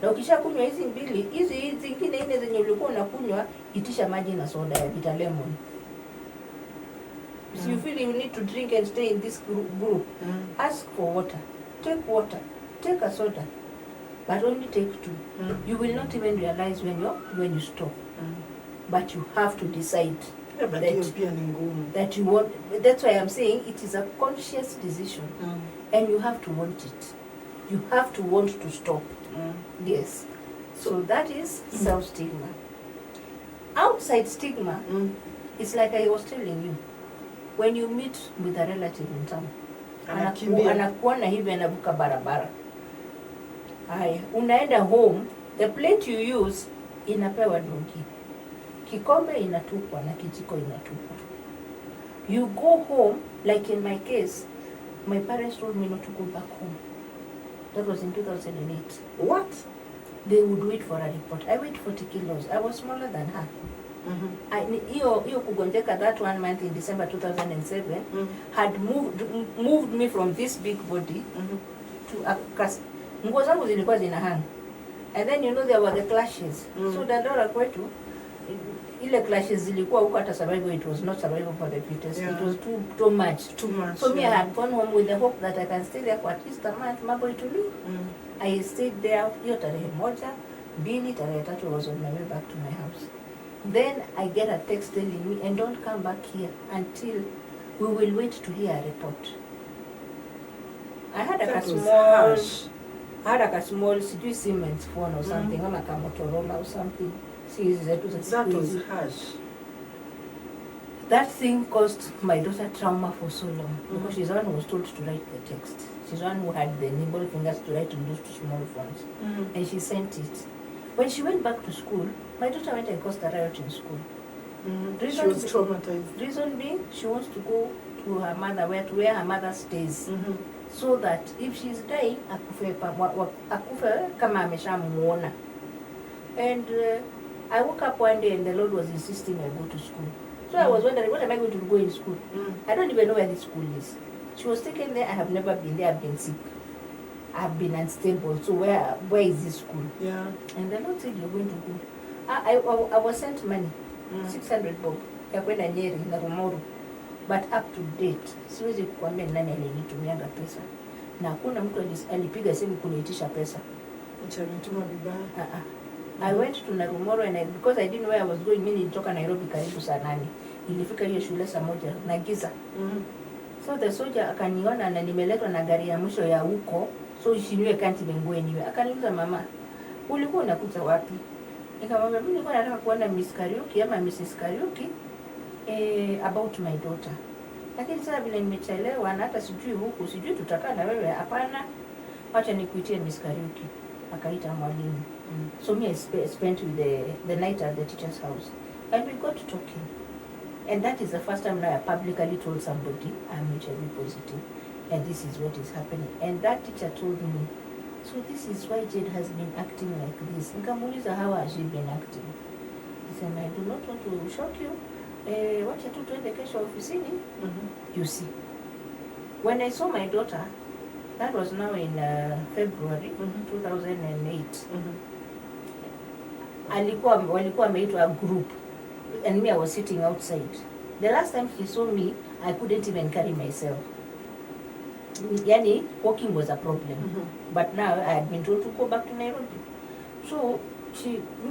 na ukishakunywa hizi 2, hizi zingine 4 zenye ulikuwa unakunywa, itisha maji na soda ya bitter lemon. So you feel you need to drink and stay in this group, ask for water. Take a soda, but only take 2. You will not even realize when you stop. But you have to decide that you want. That's why I'm saying it is a conscious decision, and you have to want it. You have to want to stop. Yes. So that is self-stigma. Outside stigma, it's like I was telling you, when you meet with a relative in town, anakuona hivi anavuka barabara. Haya, unaenda home, the plate you use inapewa dogi. Kikombe inatupwa na kijiko inatupwa. You go home, like in my case, my parents told me not to go back home. That was in 2008. What? They would wait for a report. I weighed 40 kilos. I was smaller than her. Hiyo kugonjeka that 1 month in December 2007 had moved me from this big body to a nguo zangu zilikuwa zina hang. And then you know there were the clashes. So Dandora kwetu ile clashes zilikuwa huko, hata survival, it was not survival for the fittest. It was too much. So me, I had gone home with the hope that I can stay there for at least a month, mambo ituli. I stayed there. Hiyo tarehe 1, 2, tarehe 3 was on my way back to my house. Then I get a text telling me, and don't come back here until we will wait to hear a report. I had a small sijui Siemens phone or something, ama Motorola or something. That was harsh. That thing caused my daughter trauma for so long, because she's the one who was told to write the text. She's the one who had the nimble fingers to write in those 2 small phones. And she sent it. When she went back to school, my daughter went and caused a riot in school. She was traumatized. Reason being, she wants to go to her mother, where her mother stays. So that if she's dying, akufe kama ameshamuona. And I woke up one day and the Lord was insisting I go to school. So I was wondering, what am I going to go in school? I don't even know where this school is. She was taken there. I have never been there. I've been sick. I've been unstable. So where is this school? Yeah. And the Lord said, you're going to go. I was sent money, 600 bob. Ya kwenda Nyeri na Rumoru. But up to date, siwezi kukwambia nani alinitumianga pesa. Na hakuna mtu alipiga simu kuniitisha pesa. Utanituma vibaya. I went to Narumoro, and because I didn't know where I was going, mimi nilitoka Nairobi karibu saa 8. Nilifika hiyo shule saa 1 na giza. So the soldier akaniona na nimeletwa na gari ya mwisho ya huko. So she knew I can't even go anywhere. Akaniuliza, mama, ulikuwa unakuja wapi? Nikamwambia mimi nilikuwa nataka kuona Miss Kariuki ama Mrs. Kariuki about my daughter. Lakini sasa vile nimechelewa na hata sijui huku, sijui tutakaa na wewe. Hapana, acha nikuitie Miss Kariuki. akaita mwalimu. So me I spent with the night at the teacher's house, and we got talking, and that is the first time that I publicly told somebody I'm HIV positive and this is what is happening. And that teacher told me, so this is why Jade has been acting like this. Nikamuuliza, how has she been acting? He said, I do not want to shock you. Wacha tu tuende kesho ofisini. You see, when I saw my daughter, that was now in February 2008. Walikuwa wameitwa a group, and me I was sitting outside. The last time she saw me, I couldn't even carry myself. Yani, walking was a problem. But now I had been told to go back to Nairobi. So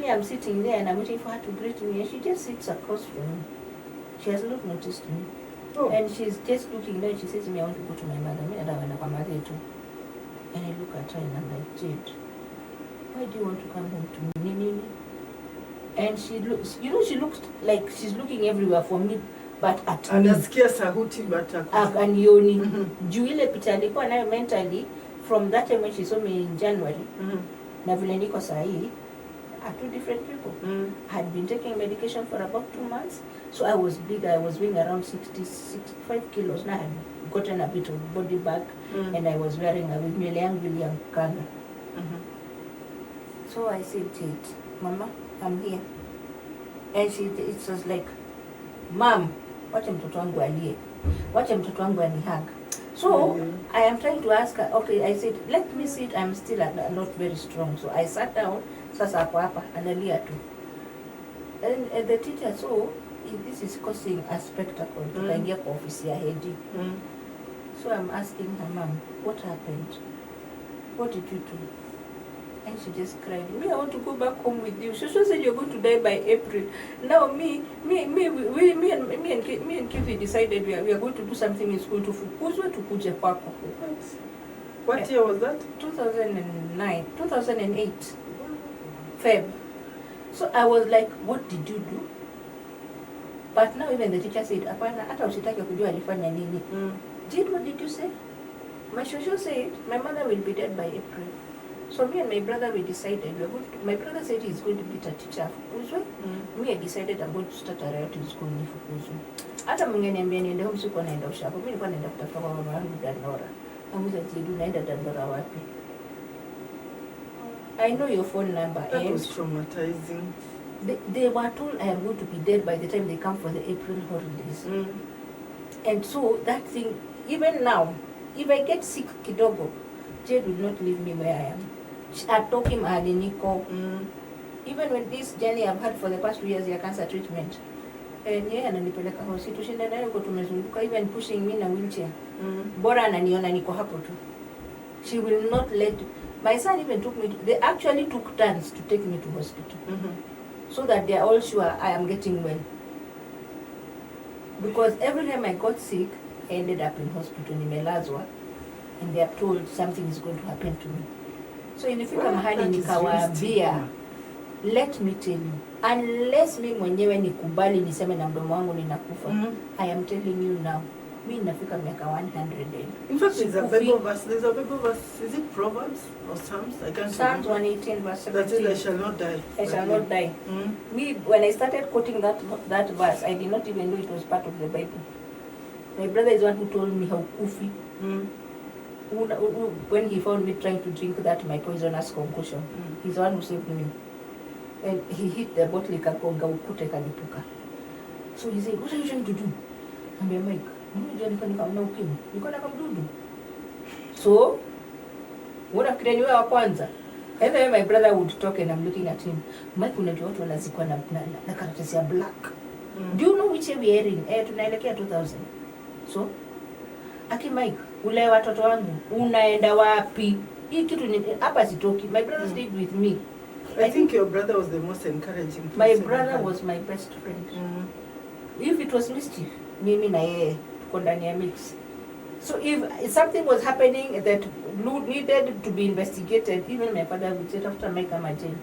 I'm sitting there and I'm waiting for her to greet me, and she just sits across from me. She has not noticed me. Oh. And she's just looking there and she says to me, I want to go to my mother. And I look at her and I'm like, Jade, why do you want to come home to me? And she looks, she looks like she's looking everywhere for me, but at me. Anasikia sauti but akanioni. Juu ile picha alikuwa nayo mentally from that time when she saw me in January. Na vile niko saa hii are two different people. I had been taking medication for about 2 months, so I was big. I was weighing around 65 kilos. Now I had gotten a bit of body back, and I was wearing a William Kanga. So I said, Jade, Mama, I'm here. And it was like, Mom, wacha mtoto wangu alie. Wacha mtoto wangu anihag. So I am trying to ask her, okay, I said, let me sit, I'm still not very strong. So I sat down, sasa hapo hapa, analia tu. And the teacher saw, this is causing a spectacle. Tukaingia kwa ofisi ya Hedi. So I'm asking her, Mom, what happened? What did you do? And she just cried. Me, I want to go back home with you. She said you're going to die by April. Now me and Kivi decided we are going to do something in school to fukuzwe tukuje kwako. What year was that? 2008. Feb. So I was like, what did you do? But now even the teacher said, apana, hata usitake kujua alifanya nini. Jade, what did you say? My shosho said, my mother will be dead by April. So me and my brother, we decided, my brother said he's going to be a teacher. Me, I decided I'm going to start a riot in school. Hata mngeniambia niende home siku naenda ushago. Mimi nilikuwa naenda kutafuta kwa mama yangu Dandora. Amuza Jade, naenda Dandora wapi? I know your phone number. That was traumatizing. They were told I am going to be dead by the time they come for the April holidays. And so that thing, even now, if I get sick kidogo, Jade will not leave me where I am. I told him Niko. Even with this journey I've had for the past 2 years, ya cancer treatment, and ananipeleka hospitali, tushinda nayo kwa tumezunguka, even pushing me na wheelchair. Bora ananiona niko hapo tu. She will not let. My son even took me. They actually took turns to take me to hospital, so that they are all sure I am getting well. Because every time I got sick, I ended up in hospital in Melazwa, and they are told something is going to happen to me. So ilifika mahali nikawaambia, let me tell you, unless me mwenyewe nikubali niseme na mdomo wangu ninakufa, I am telling you now, mi nafika miaka 100. In fact, there's a Bible verse. Is it Proverbs or Psalms? I can't Psalms remember. 118 verse 17. That is, I shall not die. I shall not die. Me, when I started quoting that verse, I did not even know it was part of the Bible. My brother is one who told me how kufi. When he found me trying to drink that my poisonous concoction, he's the one who saved me. And he hit the bottle ikagonga ukute kalipuka. So he said, what are you trying to do? And I'm like, niko na kamdudu. So unafikiria ni wewe wa kwanza? And then my brother would talk and I'm looking at him. Mike, unajua watu wanazikwa na karatasi ya black. Do you know which we are in? Tunaelekea 2000. So aki Mike, ule watoto wangu unaenda wapi? Hii kitu ni hapa sitoki. My brother stayed with me. I think your brother was the most encouraging person. My brother was my best friend. If it was mischief, mimi na yeye tuko ndani ya mix. So if something was happening that needed to be investigated, even my father would say after Mike come jail.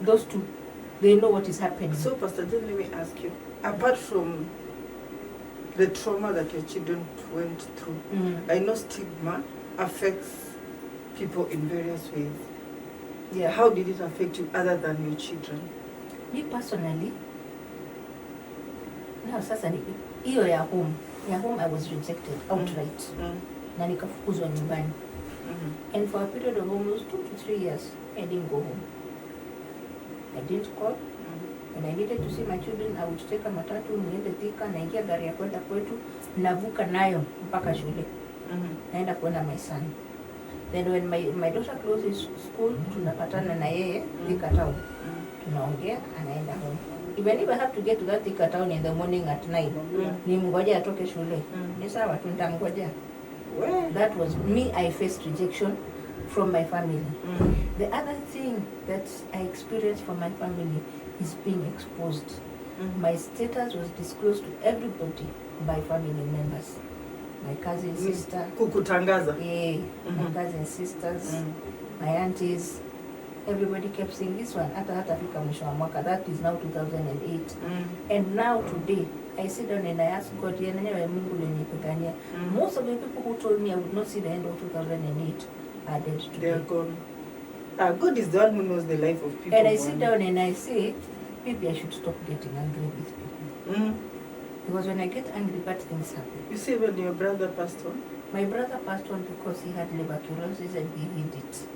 Those two, they know what is happening. So Pastor John, let me ask you, apart from the trauma that your children went through, I know stigma affects people in various ways. Yeah, how did it affect you other than your children? Me personally, now sasa ni hiyo ya home I was rejected outright. Na nikafukuzwa nyumbani. And for a period of almost 2 to 3 years, I didn't go home. I didn't call. When I needed to see my children, I would take a matatu, niende Thika, naingia gari ya kwenda kwetu, navuka nayo mpaka shule. Naenda kuona my son. Then when my daughter closes school, tunapatana na yeye Thika town. Tunaongea, anaenda home. Even if I have to get to that Thika town in the morning at 9, ni mngoja atoke shule. Ni sawa, tutamngoja. That was me. I faced rejection from my family. The other thing that I experienced from my family is being exposed. My status was disclosed to everybody by family members. My cousin sister. Kukutangaza. Yeah, my cousin sisters, my aunties. Everybody kept saying this one. Hata fika mwisho wa mwaka. That is now 2008. And now today, I sit down and I ask God, most of the people who told me I would not see the end of 2008 are dead today. They are gone. God is the one who knows the life of people. And I sit down and I say, maybe I should stop getting angry with people. Because when I get angry, bad things happen. You see, when your brother passed on? My brother passed on because he had tuberculosis and he hid it.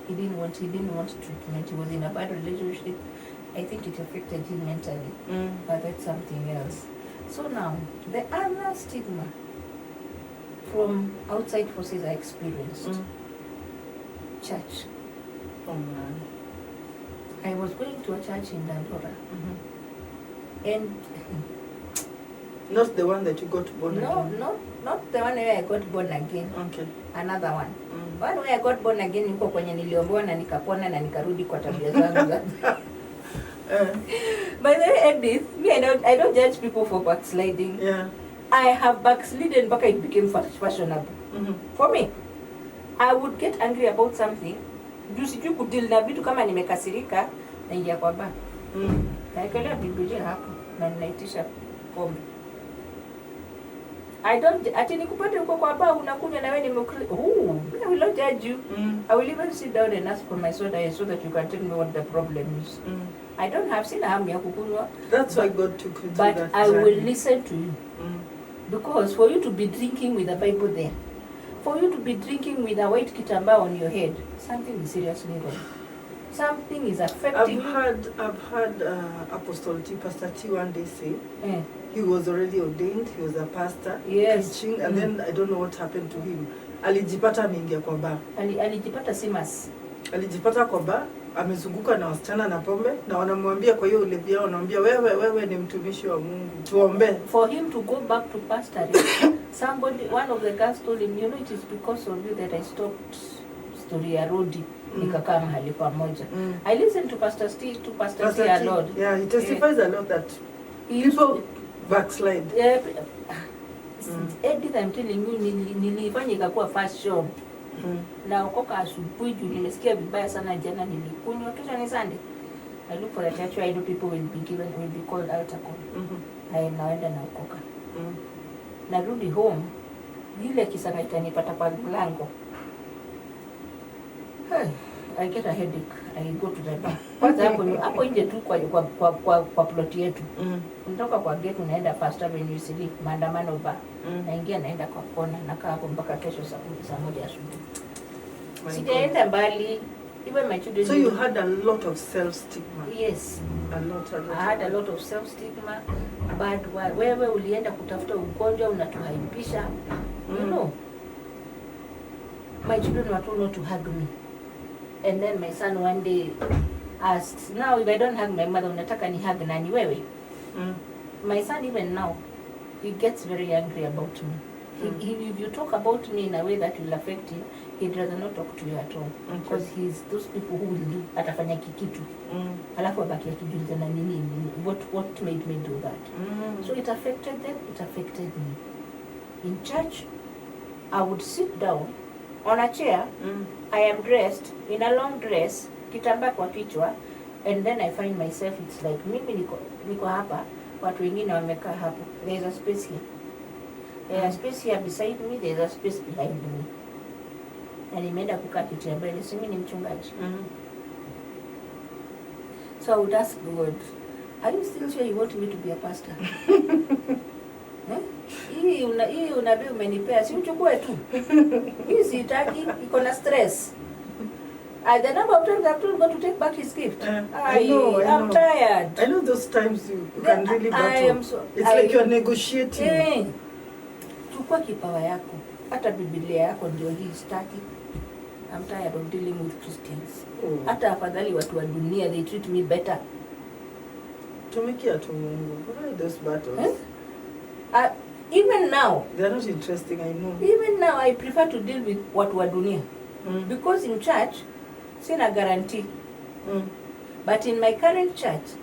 He didn't want treatment. He was in a bad relationship. I think it affected him mentally, but that's something else. So now, the other stigma from outside forces I experienced. Church. Oh man. I was going to a church in Dandora. And not the one that you got born again? No, not the one where I got born again. Okay. Another one. One where I got born again, niko kwenye niliombewa na nikapona na nikarudi kwa tabia zangu. By the way, Edith, me, I don't judge people for backsliding. Yeah. I have backslidden because it became fashionable. For me, I would get angry about something. Sijui kudeal na vitu kama nimekasirika naingia kwa bar. Naekelea Biblia hapo na ninaitisha pombe. I don't ati nikupate uko kwa bar unakunywa na wewe I will not judge you. I will even sit down and ask for my soda so that you can tell me what the problem is. I don't have sina hamu ya kukunywa. That's why God took you to but that I journey. will listen to you. Because for you to be drinking with the Bible there, for you to be drinking with a white kitamba on your head, something is seriously wrong. Something is affecting you. I've heard Apostle T, Pastor T one day say, he was already ordained, he was a pastor, preaching, and then I don't know what happened to him. Alijipata ameingia kwa bar. Alijipata simas. Alijipata kwa bar, amezunguka na wasichana na pombe, na wanamwambia kwa hiyo ulevi yao, wanamwambia wewe ni mtumishi wa Mungu, tuombe. For him to go back to pastoring, one of the guys told him, you know, it is because of you that I stopped story ya Rodi. Nikakaa mahali pamoja. I listened to Pastor T a lot. Yeah, he testifies a lot that people backslide. Edith, I'm telling you, nilifanya ikakuwa fast show. Na ukoka asubuhi juu nimesikia vibaya sana jana nilikunywa. Kesho ni Sunday. I look for a church where I know people will be called altar call. Naenda na ukoka. Narudi home, ile kisanga itanipata kwa mlango. I get a headache. I go to the bar. Kwanza hapo nje tu kwa plot yetu. Unatoka kwa gate unaenda First Avenue City, maandamano bar. Naingia naenda kwa kona, nakaa hapo mpaka kesho saa 1 asubuhi. Sijaenda mbali. Even my children. So you had a lot of self-stigma. Yes. A lot. I had a lot of self-stigma. But wewe ulienda kutafuta ugonjwa unatuhaibisha. You know. My children were told not to hug me. And then my son one day asked, now if I don't hug my mother, unataka ni hug nani wewe? My son even now, he gets very angry about me. If you talk about me in a way that will affect him, he'd rather not talk to you at all. Because he's those people who will do, atafanya kikitu. Alafu abaki akijulizana nini, what made me do that? So it affected them, it affected me. In church, I would sit down on a chair, I am dressed in a long dress, kitambaa kwa kichwa, and then I find myself, it's like mimi niko hapa, watu wengine wamekaa hapo. There's a space here. There's a space here beside me, there's a space behind me. na nimeenda kukaa kiti ya mbele, si mimi ni mchungaji. So I would ask God, are you still sure you want me to be a pastor? Hii unabii umenipea, si uchukue tu. Hii sitaki, iko na stress. The number of times I've told God to take back his gift. I know. I'm tired. I know those times you can really battle. It's like you're negotiating. Chukua kipawa yako. Hata Biblia yako ndio hii sitaki. I'm tired of dealing with Christians. Hata afadhali watu wa dunia, they treat me better. Tumikia tu Mungu. What are those battles? Even now, they are not interesting, I know. Even now, I prefer to deal with watu wa dunia. Because in church, sina guarantee. But in my current church,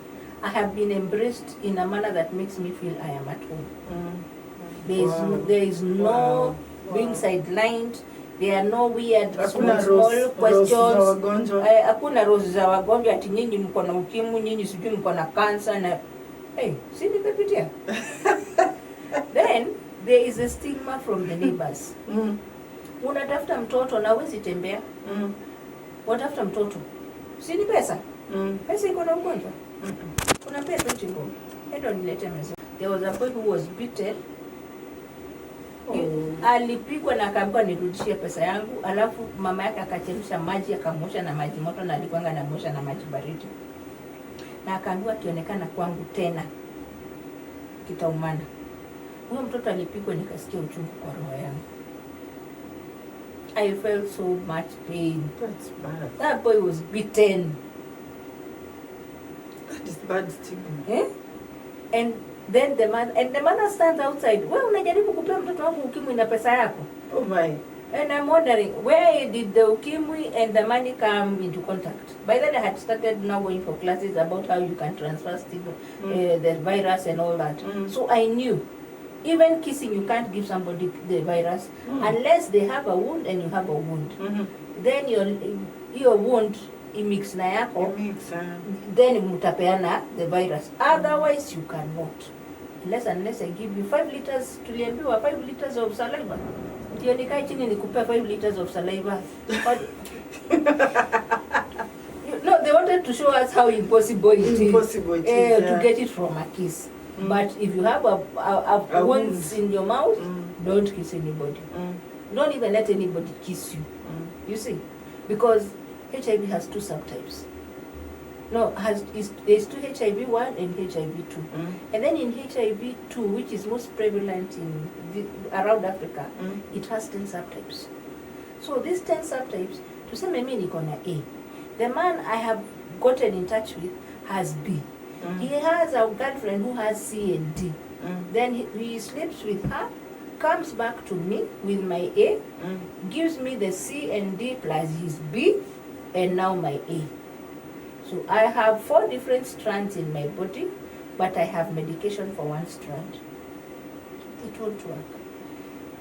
I have been embraced in a manner that makes me feel I am at home. There is no being sidelined. There are no weird small questions. Hakuna rose za wagonjwa ati nyinyi mko na ukimwi, nyinyi sijui mko na cancer na si nimepitia. Then there is a stigma from the neighbors. Unatafuta mtoto na huwezi tembea. Unatafuta mtoto. Si ni pesa? Pesa iko na ugonjwa. Kuna pesa chingo. Ndio nilete meza. There was a boy who was beaten. Alipigwa na akaambiwa nirudishie pesa yangu, alafu mama yake akachemsha maji akamosha na maji moto na alikuanga anamosha na maji baridi. Na akaambiwa kionekana kwangu tena kitaumana. Huyo mtoto alipigwa, nikasikia uchungu kwa roho yangu. I felt so much pain. That's bad. That boy was beaten. That is bad stigma. And then the mother stands outside. Wewe unajaribu kupea mtoto wangu ukimwi na pesa yako? Oh my. And I'm wondering, where did the ukimwi and the money come into contact? By then I had started now going for classes about how you can transfer stigma, the virus and all that. So I knew, even kissing, you can't give somebody the virus unless they have a wound and you have a wound. Then your wound imix na yako, then mutapeana the virus. Otherwise you cannot. Unless I give you 5 liters, tuliambiwa 5 liters of saliva. Ndio nikae chini nikupe 5 liters of saliva. No, they wanted to show us how impossible it is to get it from a kiss. But if you have a wound in your mouth, don't kiss anybody. Don't even let anybody kiss you. You see? Because HIV has 2 subtypes. No, there's 2 HIV-1 and HIV-2. And then in HIV-2, which is most prevalent around Africa, it has 10 subtypes. So these 10 subtypes, to say mimi niko na A. The man I have gotten in touch with has B. He has a girlfriend who has C and D. Then he sleeps with her, comes back to me with my A, gives me the C and D plus his B, and now my A. So I have 4 different strands in my body, but I have medication for 1 strand. It won't work.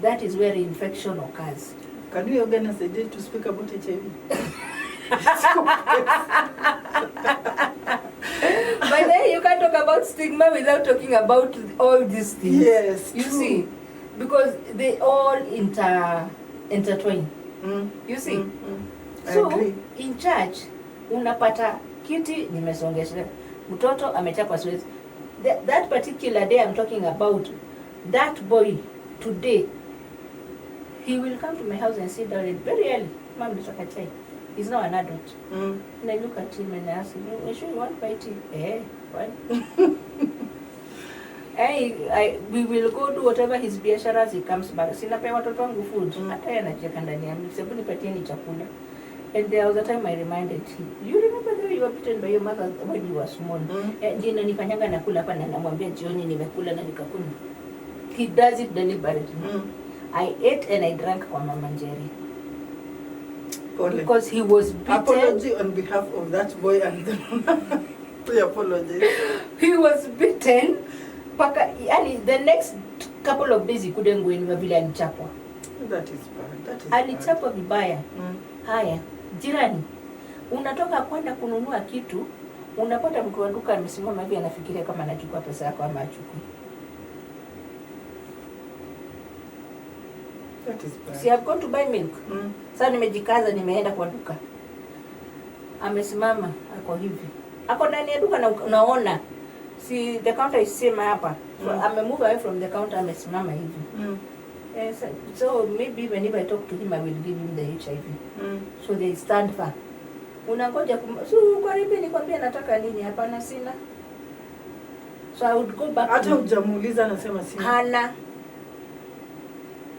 That is where infection occurs. Can we organize a day to speak about HIV? But then you can't talk about stigma without talking about all these things. Yes, you true. See, because they all intertwine. You see? So in church, unapata kiti nimesongesha, mtoto amechapa swezi. That particular day I'm talking about, that boy today, he will come to my house and sit down very early. Mom, nitaka chai. He's now an adult. And I look at him and I ask him, "Are you sure you want my tea?" What? We will go do whatever his biashara as he comes back. Sinapea watoto wangu food. Hata yeye anacheka ndani ya mix. Hebu nipatie ni chakula. And there was a time I reminded him, you remember the way you were beaten by your mother when you were small? Ndio nanifanyanga nakula hapa na namwambia jioni nimekula na nikakula. He does it deliberately. I ate and I drank kwa Mama Njeri. Because he was beaten. Apology on behalf of that boy and the mama. We apologize. He was beaten. The next couple of days he couldn't go anywhere vile alichapwa. That is bad. Alichapwa vibaya. Haya, jirani. Unatoka kwenda kununua kitu, unapata mtu wa duka amesimama hivi anafikiria kama anachukua pesa yako ama achukui. That is bad. See, I've gone to buy milk. Sasa nimejikaza, nimeenda kwa duka. Amesimama, ako hivi. Ako ndani ya duka na unaona. See, the counter is same hapa. So amemove away from the counter, amesimama hivi. Yes, so maybe even if I talk to him, I will give him the HIV. So they stand far. Unangoja so karibu nikwambia nataka nini? Hapana, sina. So I would go back. Hata hujamuuliza anasema sina. Hana.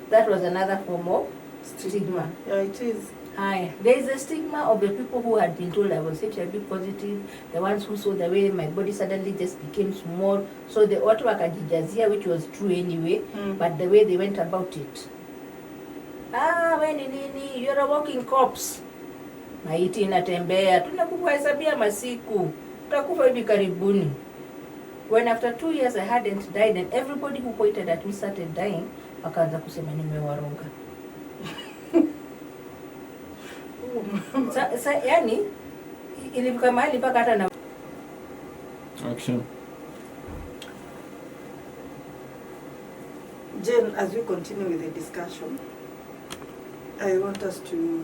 That was another form of stigma. Yeah, it is. Hi. There is a stigma of the people who had been told I was HIV positive, the ones who saw the way my body suddenly just became small. So the watu wakajijazia, which was true anyway, but the way they went about it. We nini, you're a walking corpse. Maiti inatembea, tunakuhesabia masiku, utakufa hivi karibuni. When after 2 years I hadn't died and everybody who pointed at me started dying, wakaanza kusema nimewaronga. Yani ilifika mahali mpaka hata na action. Jen, as we continue with the discussion, I want us to,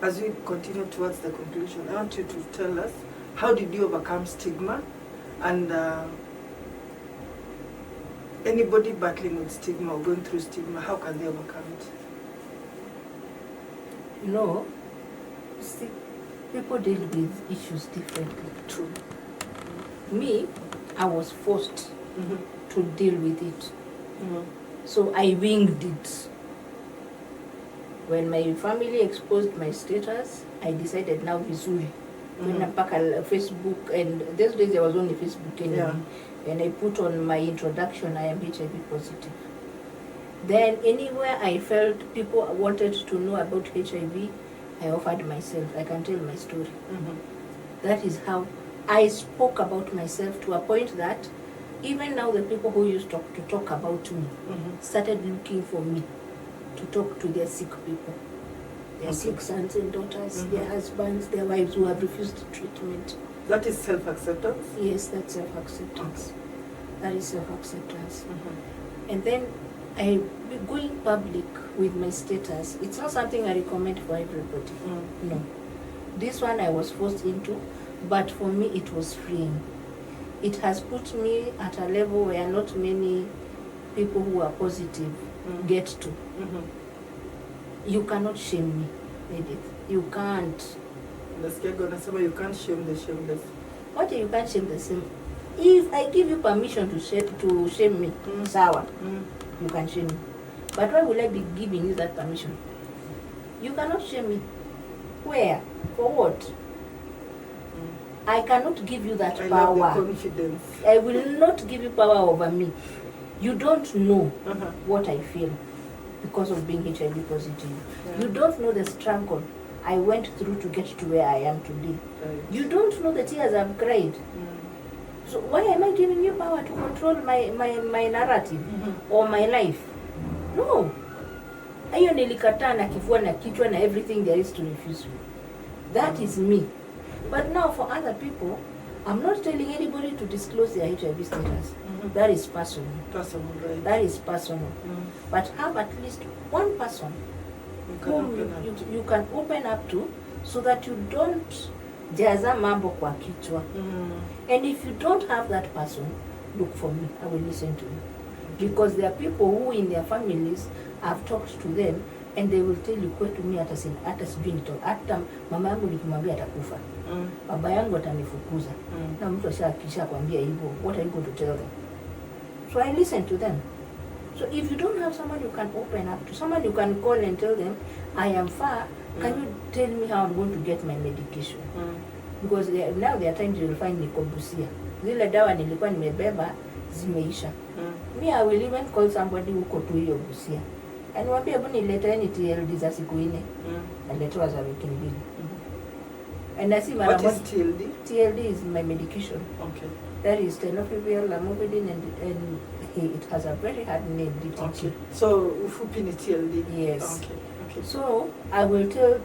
as we continue towards the conclusion, I want you to tell us, how did you overcome stigma? And anybody battling with stigma or going through stigma, how can they overcome it? You know, see, people deal with issues differently. True. Me, I was forced to deal with it. So I winged it. When my family exposed my status, I decided now vizuri. When I pack Facebook, and those days there was only Facebook anyway. And I put on my introduction, I am HIV positive. Then anywhere I felt people wanted to know about HIV, I offered myself. I can tell my story. That is how I spoke about myself, to a point that even now the people who used to talk about me started looking for me to talk to their sick people. Their sick sons and daughters, their husbands, their wives who have refused treatment. That is self-acceptance? Yes, that's self-acceptance. That is self-acceptance. And then going public with my status, it's not something I recommend for everybody. No. This one I was forced into, but for me it was freeing. It has put me at a level where not many people who are positive get to. You cannot shame me, Edith. You can't. You can't shame the shameless. What you can't shame the same? If I give you permission to shame me, sawa, you can shame me. But why will I be giving you that permission? You cannot shame me. Where? For what? I cannot give you that power. Love the confidence. I will not give you power over me. You don't know what I feel because of being HIV positive. You don't know the struggle I went through to get to where I am today. You don't know the tears I've cried. So why am I giving you power to control my narrative or my life? No. Hiyo nilikataa na kifua na kichwa na everything there is to refuse me. That is me. But now for other people, I'm not telling anybody to disclose their HIV status. That is personal. Personal, right? That is personal. But have at least one person whom you can open up to, so that you don't jaza mambo kwa kichwa. And if you don't have that person, look for me. I will listen to you. Because there are people who in their families have talked to them and they will tell you, kwetu mimi hata sijui nito, hata mama yangu nikimwambia atakufa. Baba yangu atanifukuza. Na mtu akisha kwambia hivyo, what are you going to tell them? So I listen to them. So if you don't have someone you can open up to, someone you can call and tell them, I am far, can you tell me how I'm going to get my medication? Because now there are times you will find niko Busia. Zile dawa nilikuwa nimebeba zimeisha. Me, I will even call somebody who ko tu hiyo Busia. Aniwaambia hebu nilete ni TLD za siku 4. Aletewa za wiki 2. And I see what is TLD? TLD is my medication. Okay. That is tenofovir, lamivudine, and it has a very hard name. Okay. So ufupi ni TLD. Yes. Okay. Okay. So I will tell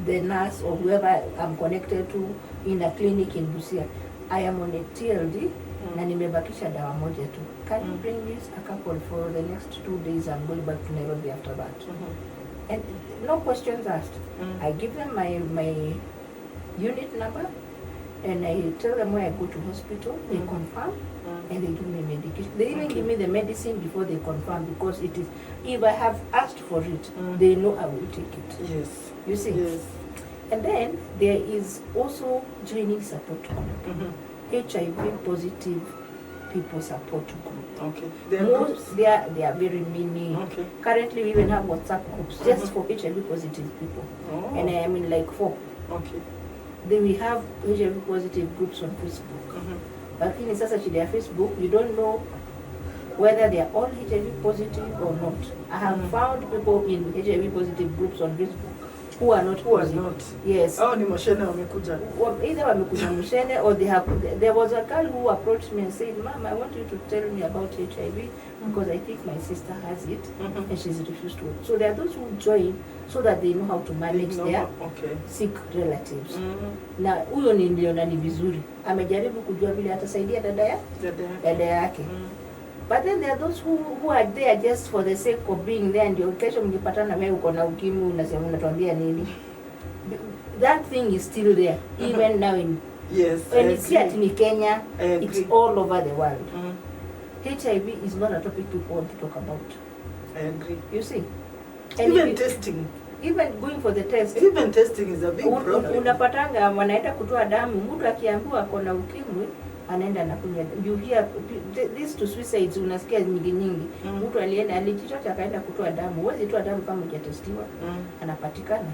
the nurse or whoever I'm connected to in a clinic in Busia, I am on a TLD na nimebakisha dawa moja tu. Can you bring this a couple for the next 2 days? I'm going back to Nairobi after that. And no questions asked. I give them my unit number and I tell them where I go to hospital. They confirm and they give me medication. They even give me the medicine before they confirm, because it is, if I have asked for it, they know I will take it. Yes. You see? Yes. And then there is also joining support group. HIV positive people support group. Okay. They are very many. Okay. Currently we even have WhatsApp groups just for HIV positive people. Oh. And I mean like 4. Okay. Then we have HIV positive groups on Facebook. Lakini sasa shida ya Facebook, you don't know whether they are all HIV positive or not. I have found people in HIV positive groups on Facebook who are not positive. Yes. Oh, ni Moshene wamekuja. Either wamekuja Moshene or they have. There was a girl who approached me and said, "Mom, I want you to tell me about HIV because I think my sister has it and she's refused to." So there are those who join so that they know how to manage their sick relatives. Na huyo ni niliona ni vizuri. Amejaribu kujua vile atasaidia dada yake. But then there are those who are there just for the sake of being there, ndio kesho mkipatana wewe uko na ukimwi unasema unatuambia nini. That thing is still there even now in and it's here in Kenya, it's all over the world. HIV is not a topic people want to talk about. I agree. You see? And even testing. Even going for the test. Even testing is a big problem. Unapatanga wanaenda kutoa damu, mtu akiambiwa ako na ukimwi anaenda na kunywa. You hear this to suicides unasikia nyingi. Mtu alijichocha akaenda kutoa damu. Huwezi toa damu kama hujatestiwa. Anapatikana.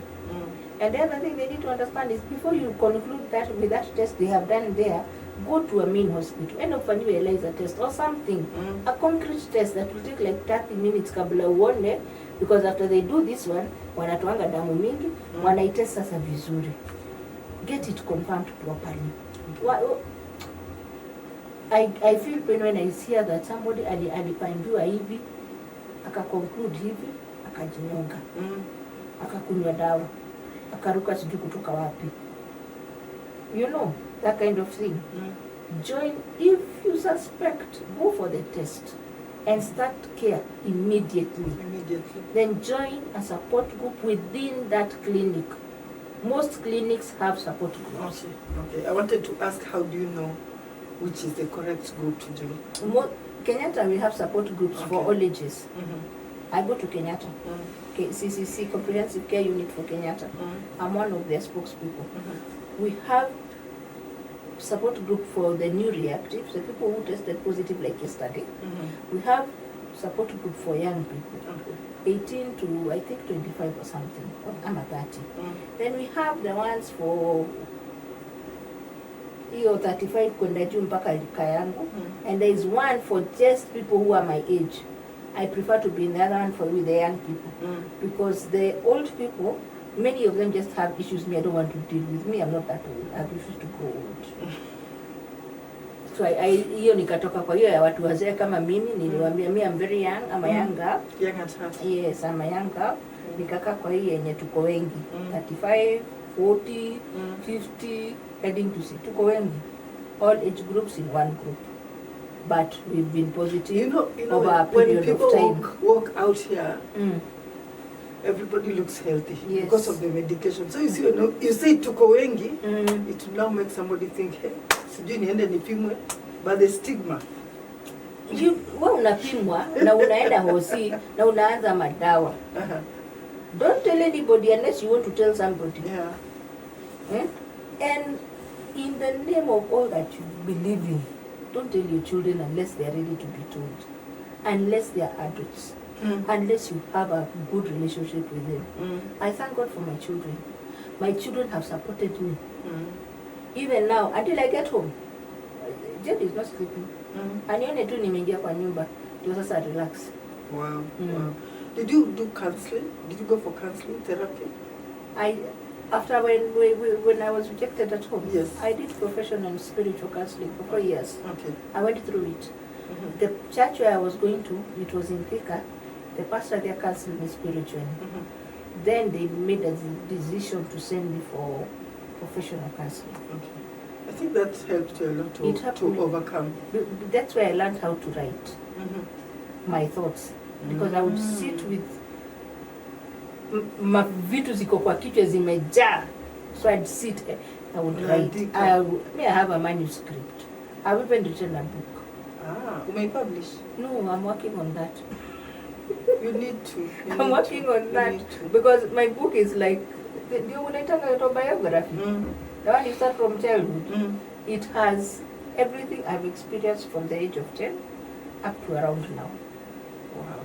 And the other thing they need to understand is before you conclude that with that test they have done there, go to a main hospital. End up fanywe ELISA test or something. A concrete test that will take like 30 minutes kabla uone, because after they do this one, wanatoanga damu mingi, wanaitest sasa vizuri. Get it confirmed properly. I feel pain when I hear that somebody alipangiwa hivi, akaconclude hivi, akajinyonga, akakunywa dawa, akaruka sijui kutoka wapi. You know, that kind of thing. Join, if you suspect, go for the test and start care immediately. Then join a support group within that clinic. Most clinics have support groups. Okay. I wanted to ask, how do you know which is the correct group to join? Kenyatta, we have support groups for all ages. I go to Kenyatta. CCC, Comprehensive Care Unit for Kenyatta. I'm one of their spokespeople. We have support group for the new reactives, the people who tested positive like yesterday. We have support group for young people, 18 to I think 25 or something, or I'm at 30. Then we have the ones for 35 kwenda juu mpaka kayangu, and there is one for just people who are my age. I prefer to be in the other one with the young people, because the old people, many of them just have issues I don't want to deal with. Me, I'm not that old. I refuse to grow old. So hiyo nikatoka kwa hiyo ya watu wazee kama mimi, niliwaambia me I'm very young, I'm a young girl. Young at heart. Yes, I'm a young girl. Nikakaa kwa hii yenye tuko wengi. 35, 40, 50, heading to 60. Tuko wengi. All age groups in one group. But we've been positive over a period of time. When people walk out here, everybody looks healthy because of the medication. So you see, you say tuko wengi, it will now make somebody think, hey, sijui niende nipimwe, but the stigma. Wewe unapimwa na unaenda hosi na unaanza madawa. Don't tell anybody unless you want to tell somebody. And in the name of all that you believe in, don't tell your children unless they are ready to be told, unless they are adults, unless you have a good relationship with them. I thank God for my children. My children have supported me. Even now, until I get home, Jed is not sleeping. Anione tu nimeingia kwa nyumba, ndio sasa relax. Wow. Did you do counseling? Did you go for counseling therapy? After when I was rejected at home, yes, I did professional and spiritual counseling for 4 years. Okay. I went through it. The church where I was going to, it was in Thika. The pastor there counseled me spiritually. Then they made a decision to send me for professional counseling. Okay. I think that helped you a lot It helped to me. overcome. That's where I learned how to write my thoughts, because I would sit with vitu ziko kwa kichwa zimejaa, so I'd sit, I would write. I have a manuscript. I've even written a book. May publish? No, I'm working on that. You need to. I'm working on that because my book is like the autobiography. The one you start from childhood. It has everything I've experienced from the age of 10 up to around now. Wow.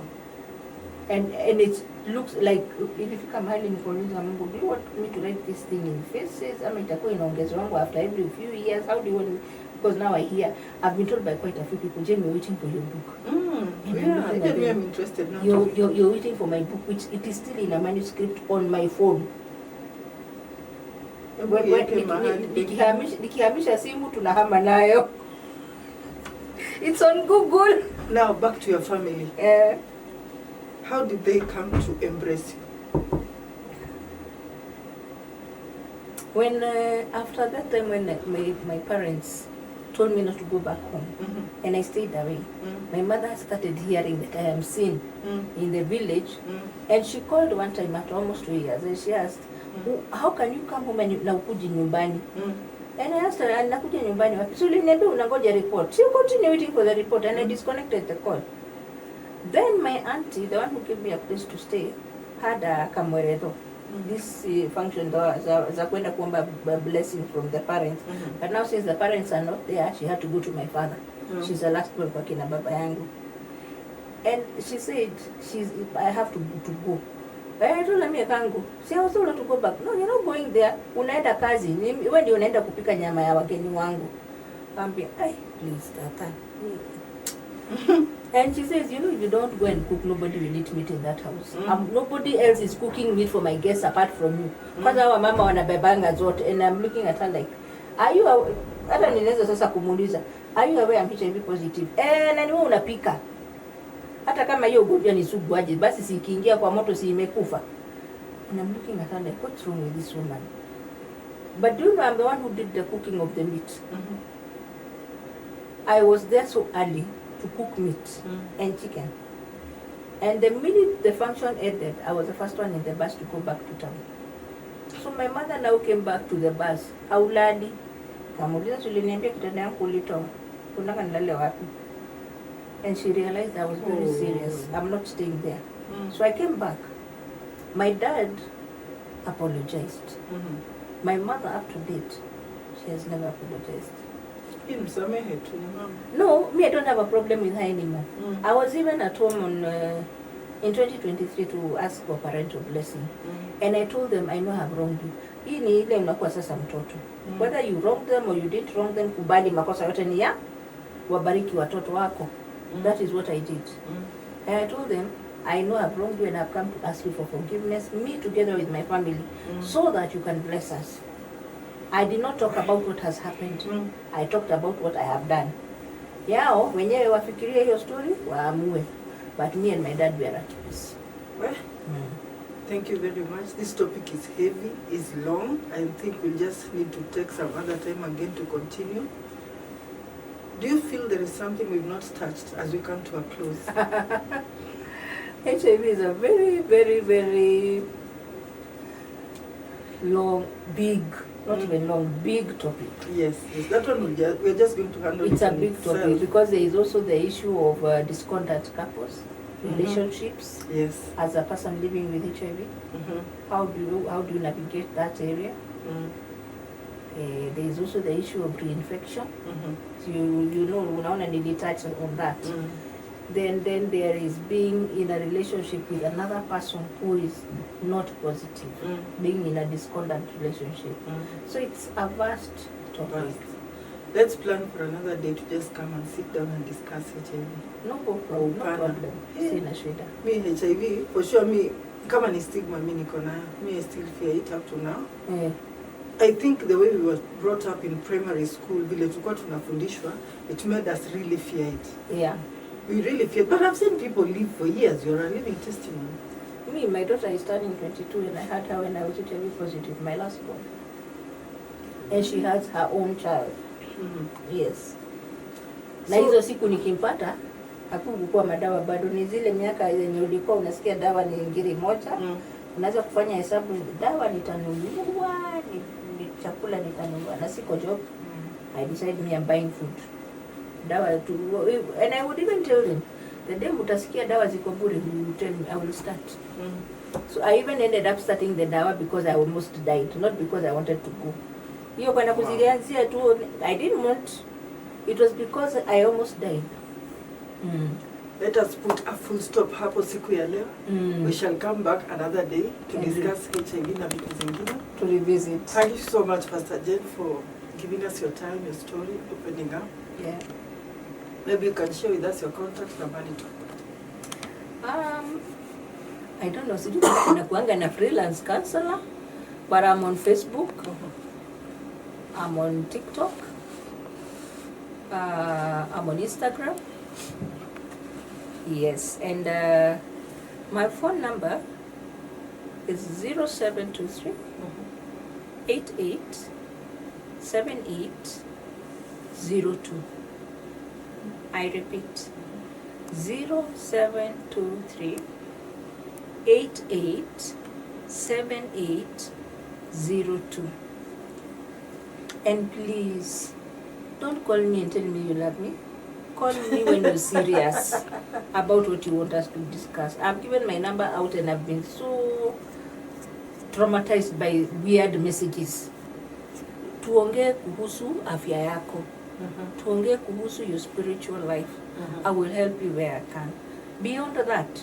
And it looks like, ikifika mahali nikauliza Mungu, do you want me to write this thing in phases ama itakuwa inaongezwa wangu after every few years? How do you want me? Because now I hear, I've been told by quite a few people, Jane, we're waiting for your book. Yeah, I'm interested now. You're waiting for my book, which it is still in a manuscript on my phone. Nikihamisha simu tunahama nayo. It's on Google. Now back to your family. How did they come to embrace you? When after that time when my parents told me not to go back home, and I stayed away, my mother started hearing that I am seen in the village, and she called one time after almost 2 years, and she asked, how can you come home and na ukuji nyumbani? And I asked her, nakuja nyumbani wapi? So uliniambia unangoja report. So you continue waiting for the report, and I disconnected the call. Then my auntie, the one who gave me a place to stay, had a kamweredo. This function za kwenda kuomba blessing from the parents. But now since the parents are not there, she had to go to my father. She's the last one kwa kina baba yangu. And she said, I have to go. I told her, I can't go. See, I was told to go back. No, you're not going there. Unaenda kazi. Wewe ndio unaenda kupika nyama ya wageni wangu. Ambia, please, tata. And she says, you know, if you don't go and cook, nobody will eat meat in that house. Nobody else is cooking meat for my guests apart from you. Because our mama wanabebanga zote, and I'm looking at her like, are you hata ninaweza sasa kumuuliza, are you aware I'm HIV positive? Na niwe unapika. Hata kama hiyo ugonjwa ni sugu aje, basi sikiingia kwa moto si imekufa. And I'm looking at her like, what's wrong with this woman? But do you know I'm the one who did the cooking of the meat? I was there so early to cook meat and chicken. And the minute the function ended, I was the first one in the bus to go back to town. So my mother now came back to the bus. Haulali. Kamuliza tuliniambia kitanda yangu ulitoa. Unataka nilale wapi? And she realized I was very serious. I'm not staying there. So I came back. My dad apologized. My mother, up to date, she has never apologized. No, me, I don't have a problem with her anymore. I was even at home in 2023 to ask for parental blessing. And I told them, I know I have wronged you. Hii ni ile unakuwa sasa mtoto. Whether you wronged them or you didn't wrong them, kubali makosa yote ni ya wabariki watoto wako. That is what I did. And I told them, I know I've wronged you and I've come to ask you for forgiveness, me together with my family, so that you can bless us. I did not talk about what has happened. I talked about what I have done. Yao, wenyewe wafikirie hiyo story, waamue. But me and my dad were at peace. Well, thank you very much. This topic is heavy, is long. I think we'll just need to take some other time again to continue. Do you feel there is something we've not touched as we come to a close? HIV is a very, very, very long, big, not even long, big topic. Yes, that one we're just going to handle. It's a big topic because there is also the issue of discordant couples, relationships. Yes. As a person living with HIV, how do you navigate that area? There is also the issue of reinfection. So you know, unaona nilitouch on that. Then there is being in a relationship with another person who is not positive, being in a discordant relationship. So it's a vast topic. Let's plan for another day to just come and sit down and discuss HIV. No problem. Sina shida. Me HIV, for sure, me kama ni stigma mi niko nayo. Me I still fear it up to now. I think the way we were brought up in primary school, vile tulikuwa tunafundishwa, it made us really fear it. Yeah. We really fear it. But I've seen people live for years. You're a living testimony. Me, my daughter is turning 22 and I had her when I was HIV positive, my last born. And she has her own child. Yes. Na So- hizo siku nikimpata hakukuwa madawa bado, ni zile miaka yenye ulikuwa unasikia dawa ni ngiri moja. Unaweza kufanya hesabu, dawa nitanunua, ni chakula nitanunua, na siko job. I decided me I'm buying food. Dawa tu, and I would even tell them, the day mutasikia dawa ziko bure, you will tell me, I will start. So I even ended up starting the dawa because I almost died, not because I wanted to go. Hiyo kwenda kuzilianzia tu, I didn't want, it was because I almost died. Let us put a full stop hapo siku ya leo. We shall come back another day to discuss HIV na vitu zingine. To revisit. Thank you so much, Pastor Jen, for giving us your time, your story, opening up. Yeah. Maybe you can share with us your contact number. I don't know, sijui nakuanga na freelance counselor, but I'm on Facebook. I'm on TikTok. I'm on Instagram. Yes, and my phone number is 0723 88 7802. I repeat, 0723 88 7802. And please, don't call me and tell me you love me. Call me when you're serious about what you want us to discuss. I've given my number out and I've been so traumatized by weird messages. Tuongee kuhusu afya yako. Tuongee kuhusu your spiritual life. I will help you where I can. Beyond that,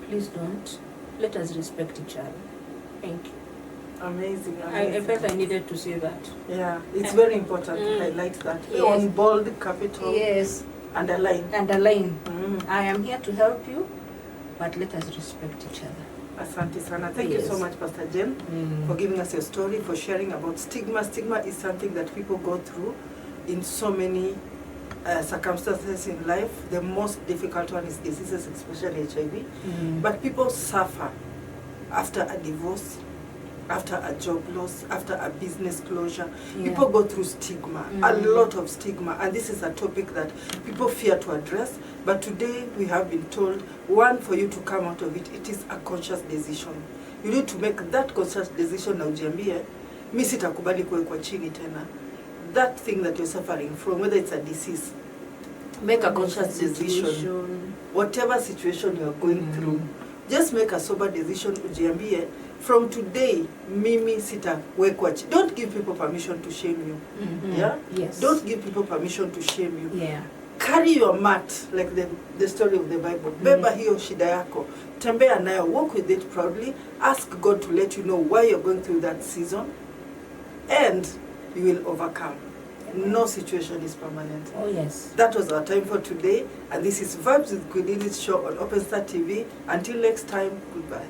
please don't. Let us respect each other. Thank you. Amazing. I felt I needed to say that. Yeah, it's very important to highlight that. Yes. On bold, capital, Yes. underline. Underline. I am here to help you, but let us respect each other. Asante sana. Thank you so much, Pastor Jen, for giving us your story, for sharing about stigma. Stigma is something that people go through in so many circumstances in life. The most difficult one is diseases, especially HIV. But people suffer after a divorce, after a job loss, after a business closure. People go through stigma, a lot of stigma, and this is a topic that people fear to address. But today we have been told, one, for you to come out of it, it is a conscious decision. You need to make that conscious decision na ujiambie, mi sitakubali kuwekwa chini tena. That thing that you're suffering from, whether it's a disease, make a conscious decision. Whatever situation you are going through, just make a sober decision, ujiambie, from today, mimi sitawekwa chini. Don't give people permission to shame you. Yeah? Yes. Don't give people permission to shame you. Yeah. Carry your mat, like the story of the Bible. Beba hiyo shida yako. Tembea nayo, walk with it proudly. Ask God to let you know why you're going through that season. And you will overcome. No situation is permanent. Oh, yes. That was our time for today. And this is Vibes with Queen Edith show on Open Star TV. Until next time, goodbye.